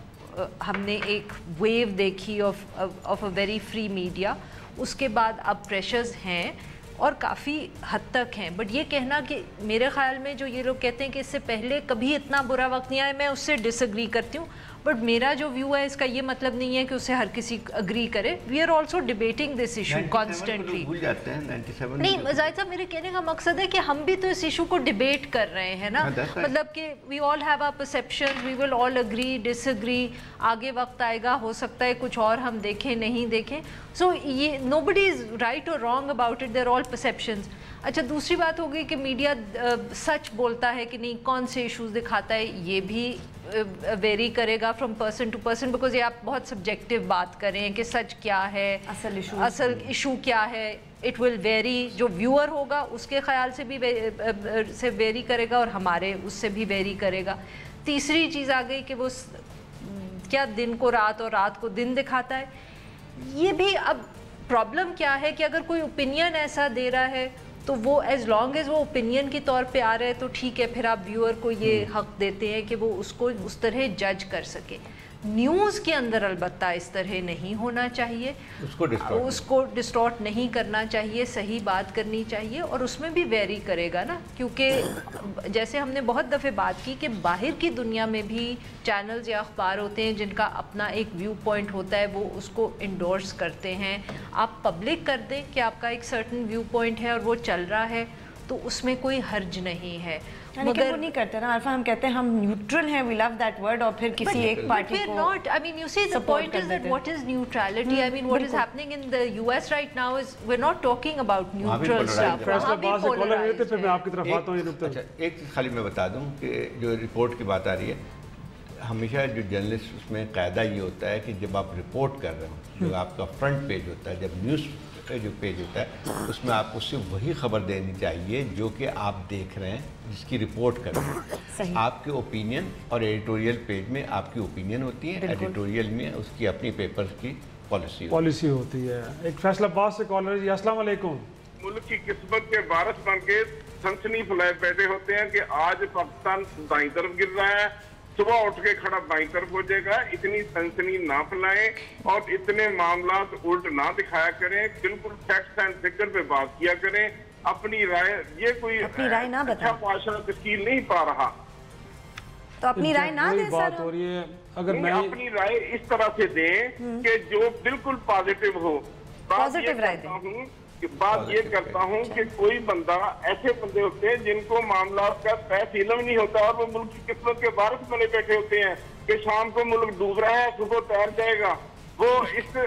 हमने एक वेव देखी of a very free media, उसके बाद अब प्रेशर्स हैं और काफ़ी हद तक हैं। बट ये कहना कि मेरे ख़्याल में जो ये लोग कहते हैं कि इससे पहले कभी इतना बुरा वक्त नहीं आया, मैं उससे डिसएग्री करती हूँ। बट मेरा जो व्यू है इसका ये मतलब नहीं है कि उससे हर किसी अग्री करे। We are also debating this issue constantly. नहीं जाहिद साहब, मेरे कहने का मकसद है कि हम भी तो इस इशू को डिबेट कर रहे हैं ना, मतलब कि we all have our perceptions, we will all agree disagree, आगे वक्त आएगा हो सकता है कुछ और हम देखें नहीं देखें। सो ये नोबडी इज़ राइट और wrong about it, they're all perceptions. अच्छा, दूसरी बात हो गई कि मीडिया सच बोलता है कि नहीं, कौन से इश्यूज दिखाता है, ये भी वेरी करेगा from person to person, because ये आप बहुत सब्जेक्टिव बात कर रहे हैं कि सच क्या है, असल इशू क्या है। इट विल वेरी, जो व्यूअर होगा उसके ख्याल से भी वेरी करेगा और हमारे उससे भी वेरी करेगा। तीसरी चीज़ आ गई कि वो क्या दिन को रात और रात को दिन दिखाता है। ये भी अब प्रॉब्लम क्या है कि अगर कोई ओपिनियन ऐसा दे रहा है तो वो एज लॉन्ग एज वो ओपिनियन के तौर पे आ रहा है तो ठीक है, फिर आप व्यूअर को ये हक देते हैं कि वो उसको उस तरह जज कर सके। न्यूज़ के अंदर अलबत्ता इस तरह नहीं होना चाहिए, उसको डिस्टॉर्ट नहीं करना चाहिए, सही बात करनी चाहिए और उसमें भी वेरी करेगा ना, क्योंकि जैसे हमने बहुत दफ़े बात की कि बाहर की दुनिया में भी चैनल्स या अखबार होते हैं जिनका अपना एक व्यू पॉइंट होता है, वो उसको इंडोर्स करते हैं। आप पब्लिक कर दें कि आपका एक सर्टन व्यू पॉइंट है और वो चल रहा है तो उसमें कोई हर्ज नहीं है। मगर वो नहीं करते ना अल्फा, हम कहते हैं हम न्यूट्रल हैं, वी लव दैट वर्ड, और फिर किसी एक पार्टी को not, I mean you see the point is that what is neutrality, I mean what is happening in the US right now is we are not talking about neutral stuff. फिर मैं आपकी तरफ आता हूं। अच्छा, एक चीज़ खाली मैं बता दूं कि जो रिपोर्ट की बात आ रही है, हमेशा जो जर्नलिस्ट उसमें कायदा ये होता है कि जब आप रिपोर्ट कर रहे हो, जो आपका फ्रंट पेज होता है, जब न्यूज़ का जो पेज होता है, उसमें आपको सिर्फ वही खबर देनी चाहिए जो कि आप देख रहे हैं, जिसकी रिपोर्ट कर रहे हैं। आपके ओपिनियन और एडिटोरियल पेज में आपकी ओपिनियन होती है, एडिटोरियल में उसकी अपनी पेपर की पॉलिसी होती है। एक फैसलाबाद से कॉलर जी, अस्सलाम वालेकुम। मुल्क की किस्मत के वारिस बन के सनसनी फैलाए बैठे होते हैं कि आज पाकिस्तान दाईं तरफ गिर रहा है, सुबह उठ के खड़ा बाईं तरफ हो जाएगा। इतनी सनसनी ना फैलाएं और इतने मामला उल्ट ना दिखाया करें, बिल्कुल फैक्ट्स एंड फिगर पे बात किया करें। अपनी राय, ये कोई अपनी राय ना अच्छा मुआशरा तश्कील नहीं पा रहा, तो अपनी राय ना दें बात हो रही है। अगर मैं अपनी राय इस तरह से दें कि जो बिल्कुल पॉजिटिव हो। पॉजिटिव राय दें। बात ये करता हूँ कि कोई बंदा, ऐसे बंदे होते हैं जिनको मामला का तय इल्म नहीं होता और वो मुल्क की किस्मत के वारिस बने बैठे होते हैं कि शाम को मुल्क डूब रहा है, सुबह तैर जाएगा। वो इस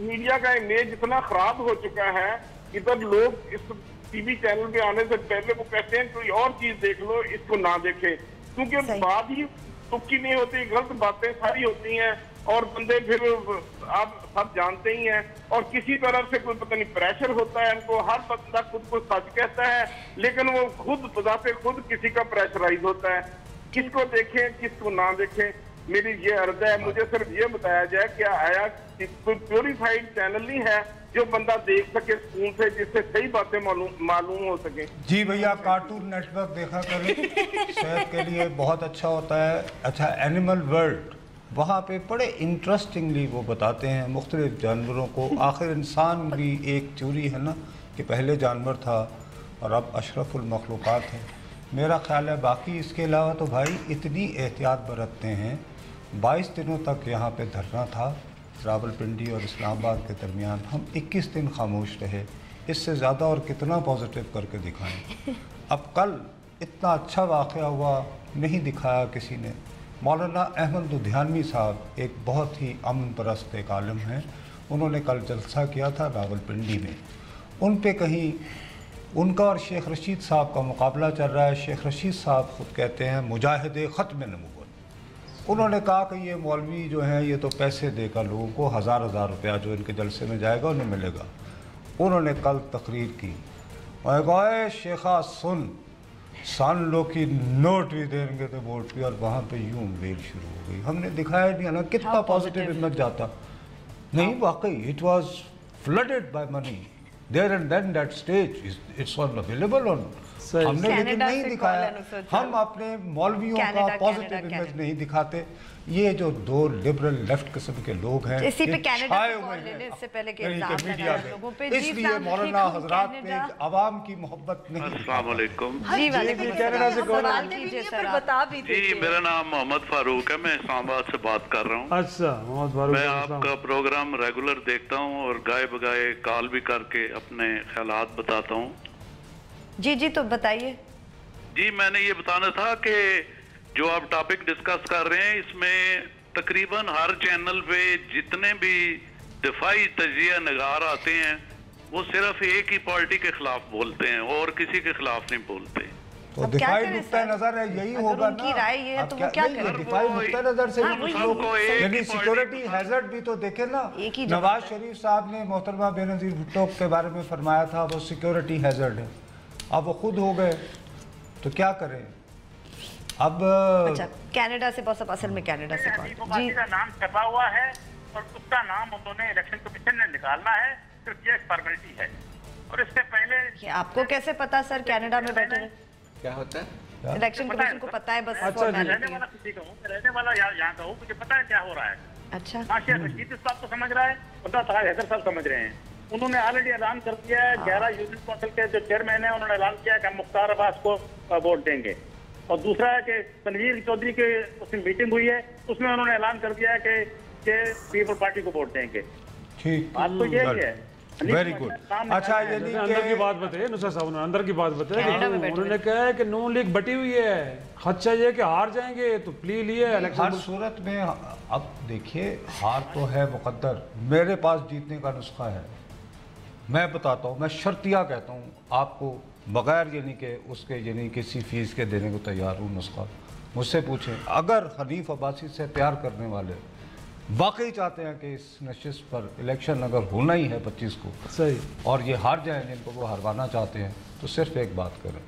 मीडिया का इमेज इतना खराब हो चुका है, इधर लोग इस टीवी चैनल पे आने से पहले वो कहते हैं कोई और चीज देख लो, इसको ना देखें, क्योंकि बात ही तुक्की नहीं होती, गलत बातें सारी होती हैं और बंदे फिर आप सब जानते ही हैं। और किसी तरफ से कोई पता नहीं प्रेशर होता है इनको, हर बंदा खुद को सच कहता है लेकिन वो खुद बजाते खुद किसी का प्रेशराइज होता है। किसको देखें किसको ना देखें, मेरी ये अर्ज है। मुझे सिर्फ ये बताया जाए क्या आया कोई प्योरीफाइड चैनल नहीं है जो बंदा देख सके स्कूल से, जिससे सही बातें मालूम हो सके। जी भैया, कार्टून नेटवर्क देखा करें, सेहत के लिए बहुत अच्छा होता है। अच्छा, एनिमल वर्ल्ड, वहाँ पे बड़े इंटरेस्टिंगली वो बताते हैं मुख्तलिफ जानवरों को। आखिर इंसान भी एक थ्योरी है ना कि पहले जानवर था और अब अशरफुल मखलूक़ात है। मेरा ख्याल है बाकी इसके अलावा तो भाई इतनी एहतियात बरतते हैं। 22 दिनों तक यहाँ पे धरना था रावलपिंडी और इस्लामाबाद के दरमियान, हम 21 दिन खामोश रहे। इससे ज़्यादा और कितना पॉजिटिव करके दिखाएं। अब कल इतना अच्छा वाक़या हुआ, नहीं दिखाया किसी ने, मौलाना अहमद लुधियानवी साहब एक बहुत ही अमन परस्त एक आलिम हैं। उन्होंने कल जलसा किया था रावलपिंडी में। उन पे कहीं उनका और शेख रशीद साहब का मुकाबला चल रहा है। शेख रशीद साहब खुद कहते हैं मुजाहिदे ख़त्म नबूवत। उन्होंने कहा कि ये मौलवी जो हैं ये तो पैसे देकर लोगों को हज़ार रुपया जो इनके जलसे में जाएगा उन्हें मिलेगा। उन्होंने कल तकरीर की और कहा शेखा सुन सान लोग की नोट भी देंगे तो वोट की, और वहाँ पे यूं वेल शुरू हो गई। हमने दिखाया नहीं ना कितना पॉजिटिव इमेज जाता। नहीं वाकई it was flooded by money there and then that stage it's all available on. हमने लेकिन नहीं दिखाया। हम अपने मौलवियों का पॉजिटिव इमेज नहीं दिखाते। ये जो दो लिबरल लेफ्ट किस्म के लोग हैं इसी पे कनाडा से कॉल लेने इससे पहले के मीडिया लोगों पे, इसलिए मौलाना हजरात ने आवाम की मोहब्बत नहीं। अस्सलाम वालेकुम जी वालेकुम कनाडा से कॉल कीजिए सर, बता भी जी। मेरा नाम मोहम्मद फारूक है, मैं इस्लामाबाद से बात कर रहा हूँ। अच्छा मोहम्मद फारूक, मैं आपका प्रोग्राम रेगुलर देखता हूँ और गाए बगाए कॉल भी करके अपने ख्यालात बताता हूँ। जी जी तो बताइए। जी मैंने ये बताना था कि जो आप टॉपिक डिस्कस कर रहे हैं इसमें तकरीबन हर चैनल पे जितने भी दिफाई तजिया नगार आते हैं वो सिर्फ एक ही पार्टी के खिलाफ बोलते हैं और किसी के खिलाफ नहीं बोलते। तो दिफाई नुक्ता नजर है यही होगा ना। राय ये है तो वो क्या करें? दिफाई नुक्ता नजर से यानी सिक्योरिटी हैजर्ड भी तो देखे ना। नवाज शरीफ साहब ने मोहतरमा बेनजीर भुट्टो के बारे में फरमाया था वो सिक्योरिटी हैजर्ड है। अब वो खुद हो गए तो क्या करें अब। अच्छा कनाडा से बस असल में कनाडा से जी का नाम छपा हुआ है और उसका नाम उन्होंने इलेक्शन कमीशन ने निकालना है, सिर्फ ये फॉर्मेलिटी है। और इससे पहले आपको कैसे पता सर कनाडा में बैठे हैं क्या होता है? इलेक्शन कमीशन को पता है बस। अच्छा रहने वाला किसी का हूँ, रहने वाला यहाँ का हूँ, मुझे पता है क्या हो रहा है। अच्छा शेख रशीद साहब तो समझ रहा है, हैदर साहब समझ रहे हैं। उन्होंने ऑलरेडी ऐलान कर दिया है, 11 यूनियन काउंसिल के जो चेयरमैन है उन्होंने ऐलान किया कि हम मुख्तार अब्बास को वोट देंगे। और दूसरा है कि तनवीर चौधरी के उसमें मीटिंग हुई है उसमें उन्होंने ऐलान कर दिया है कि पीपल पार्टी को वोट देंगे। ठीक बात तो यही है। Very good. अच्छा ये अंदर की बात बताइए नुसरत साहब, अंदर की बात बताइए। उन्होंने कहा है कि नून लीग बटी हुई है, खदशा ये कि हार जाएंगे तो प्ली लिए हर सूरत में। अब देखिए हार तो है मुकद्दर, मेरे पास जीतने का नुस्खा है। मैं बताता हूँ, मैं शर्तिया कहता हूँ आपको बगैर यानी कि उसके यानी किसी फीस के देने को तैयार हूँ। नुस्खा मुझसे पूछें, अगर हनीफ अब्बासी से प्यार करने वाले वाकई चाहते हैं कि इस नशिस्त पर इलेक्शन अगर होना ही है 25 को सही और ये हार जाएं जिनको वो हरवाना चाहते हैं तो सिर्फ एक बात करें,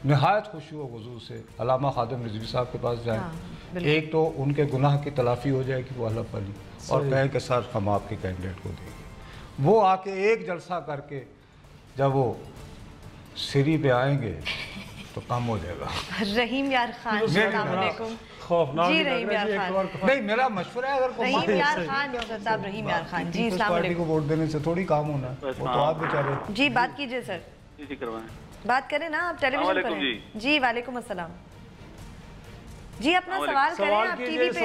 नहायत खुशी व वजू से अलामा खादिम रिजवी साहब के पास जाएं। एक तो उनके गुनाह की तलाफ़ी हो जाएगी वो हलफ वाली, और कहें कि सर हम आपके कैंडिडेट को देंगे। वो आके एक जलसा करके जब वो सीरी पे आएंगे तो काम हो जाएगा। रहीम यार खान जी, रहीम यार खान नहीं मेरा मशवरा है, अगर रहीम यार खान साहब, रहीम यार खान जी इस्लाम पार्टी को वोट देने से थोड़ी काम होना है, वो तो आप बेचारे जी बात कीजिए सर। जी करवाएं, बात करें ना आप टेलीविजन पर। जी वालेकुम अस्सलाम जी, अपना सवाल करें, आप टीवी पे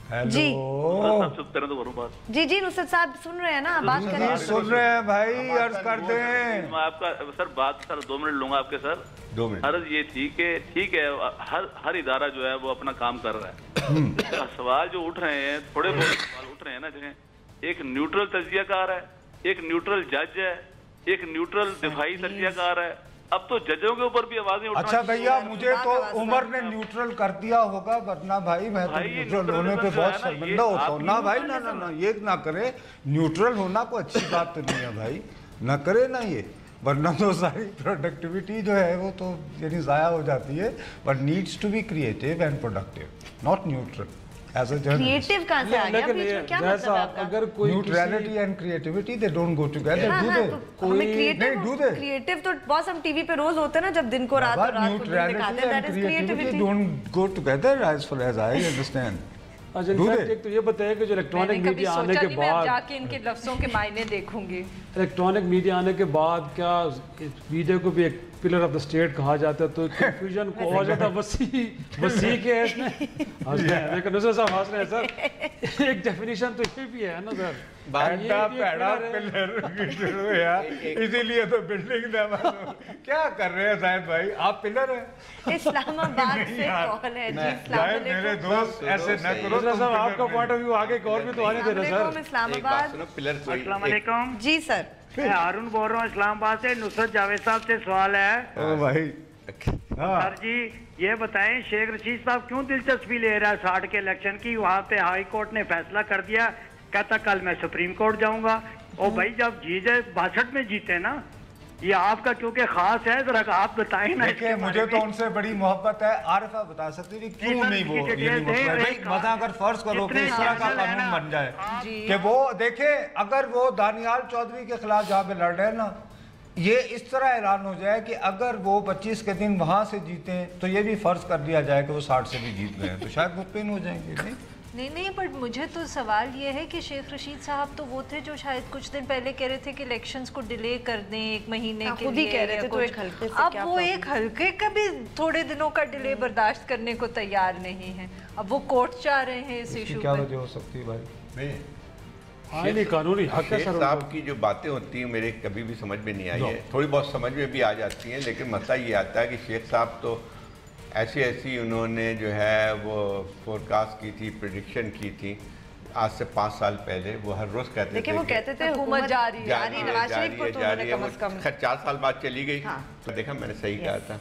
हैं। जी जी जी नुसरत साहब सुन रहे हैं ना, बात करें। सुन रहे हैं भाई, अर्ज कर दें। मैं आपका सर बात सर 2 मिनट लूंगा आपके सर। 2 मिनट। अर्ज ये थी कि ठीक है हर इदारा जो है वो अपना काम कर रहा है। सवाल जो उठ रहे हैं, थोड़े बहुत सवाल उठ रहे हैं ना, जगह एक न्यूट्रल तजियाकार है, एक न्यूट्रल जज है, एक न्यूट्रल दिफाई तजियाकार है। अब तो जजों के ऊपर भी आवाजें उठना। अच्छा भैया मुझे तो उमर ने न्यूट्रल कर दिया होगा, वरना भाई मैं तो न्यूट्रल होने पे बहुत शर्मिंदा होता हूँ ना भाई। ना ना ना ये ना करे, न्यूट्रल होना कोई अच्छी बात तो नहीं है भाई, ना करे ना ये, वरना तो सारी प्रोडक्टिविटी जो है वो तो यानी ज़ाया हो जाती है। But needs to be creative and productive, not neutral as a journalist. Creative कहां से आ गया? बीच में क्या मतलब है आपका? अगर कोई neutrality and creativity they don't go together, do they? कोई नहीं डू दे। क्रिएटिव तो बॉस हम टीवी पे रोज होते हैं ना, जब दिन को रात और रात को दिन दिखाते हैं, that is creativity don't go together as far as I understand. अच्छा इनफैक्ट एक तो ये बताया कि जो इलेक्ट्रॉनिक मीडिया आने के बाद जाके इनके लफ्जों के मायने देखूंगी इलेक्ट्रॉनिक मीडिया आने के बाद क्या मीडिया को भी एक पिलर ऑफ द स्टेट कहा जाता है, तो कंफ्यूजन को और ज़्यादा वसी के है इसमें। लेकिन नुसरत साहब हंस रहे हैं सर, एक डेफिनेशन तो ये भी है ना सर, इसीलिए तो बिल्डिंग क्या कर रहे हैं शायद भाई, आप पिलर हैं। इस्लामाबाद से कॉल है जी, मेरे दोस्त ऐसे न करो। साहब आपका पॉइंट ऑफ व्यू आगे और भी तो आने दे रहे सर। इस्लामाबाद, अस्सलाम वालेकुम जी सर, मैं हारून बोल रहा हूँ इस्लामाबाद से। नुसरत जावेद साहब से सवाल है। ओ भाई सर जी ये बताएं, शेख रशीद साहब क्यों दिलचस्पी ले रहा है 60 के इलेक्शन की? वहाँ पे हाई कोर्ट ने फैसला कर दिया, कहता कल मैं सुप्रीम कोर्ट जाऊंगा। और भाई जब जीते 62 में जीते ना, ये आपका क्योंकि खास है, जरा आप बताएं ना। देखिए मुझे तो उनसे बड़ी मोहब्बत है। आरिफा बता सकती थी क्यों नहीं वो मजा, अगर फर्ज करो कि इस तरह का कानून बन जाए कि वो देखे, अगर वो दानियाल चौधरी के खिलाफ जहाँ पे लड़ रहे हैं ना, ये इस तरह ऐलान हो जाए कि अगर वो 25 के दिन वहां से जीते तो ये भी फर्ज कर दिया जाए कि वो 60 से भी जीत गए, तो शायद मुतमिन हो जाएंगे। नहीं, बट मुझे तो सवाल ये है कि शेख रशीद साहब तो वो थे जो शायद कुछ दिन पहले कह रहे थे कि इलेक्शंस को डिले कर दें 1 महीने के लिए, कह रहे थे, तो एक हल्के से अब वो एक हल्के का भी थोड़े दिनों का डिले बर्दाश्त करने को तैयार नहीं है। अब वो कोर्ट चाह रहे हैं इस इशू क्या वजह हो सकती है भाई? कानूनी हक है शेख साहब की जो बातें होती हैं मेरे कभी भी समझ में नहीं आई है, थोड़ी बहुत समझ में भी आ जाती हैं, लेकिन मसला ये आता है कि शेख साहब तो ऐसी उन्होंने जो है वो फोरकास्ट की थी, प्रेडिक्शन की थी आज से 5 साल पहले। वो हर रोज कहते थे, वो कहते थे हुकूमत जा रही है, नवाज शरीफ को तो उन्होंने कम से कम खैर 4 साल बाद चली गई। तो देखा मैंने सही कहा था।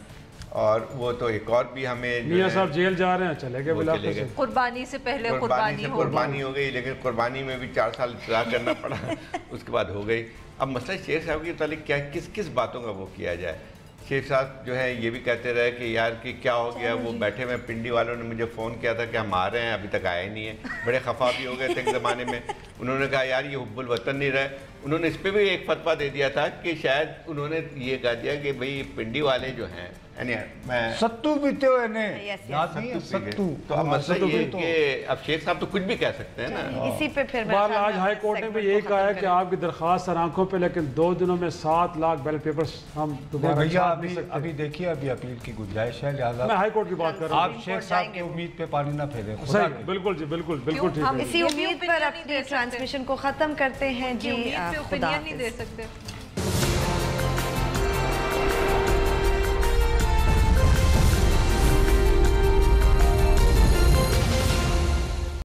और वो तो एक और भी हमें मियां साहब जेल जा रहे हैं, चले गए, कुर्बानी से पहले कुर्बानी हो गई, लेकिन कुर्बानी में भी 4 साल इंतजार करना पड़ा उसके बाद हो गई। अब मसला शेख साहब के मुतालिक क्या किस बातों का वो किया जाए। शेख साहब जो है ये भी कहते रहे कि यार कि क्या हो गया, वो बैठे में पिंडी वालों ने मुझे फ़ोन किया था कि हम आ रहे हैं, अभी तक आए नहीं है। बड़े खफा भी हो गए थे एक ज़माने में। उन्होंने कहा यार ये हुब्बुल वतन नहीं रहे। उन्होंने इस पर भी एक फतवा दे दिया था कि शायद उन्होंने ये कह दिया कि भाई पिंडी वाले जो हैं मैं सत्तू पीते हुए ने याद नहीं है सत्तू। तो अब मतलब ये कि अब शेख साहब तो कुछ भी कह सकते हैं ना। इसी पे फिर आज हाई कोर्ट ने भी यही कहा है कि आपकी दरखास्त सर आंखों पे, लेकिन 2 दिनों में 7 लाख बैलेट पेपर्स हम दोबारा भैया अभी देखिए अभी अपील की गुंजाइश है, लिहाजा मैं हाई कोर्ट की बात कर रहा हूँ। आप शेख साहब की उम्मीद पे पानी ना फेरे। बिल्कुल जी, बिल्कुल ठीक है। इसी उम्मीद पर अपनी ट्रांसमिशन को खत्म करते हैं जी। ओपिनियन नहीं दे सकते।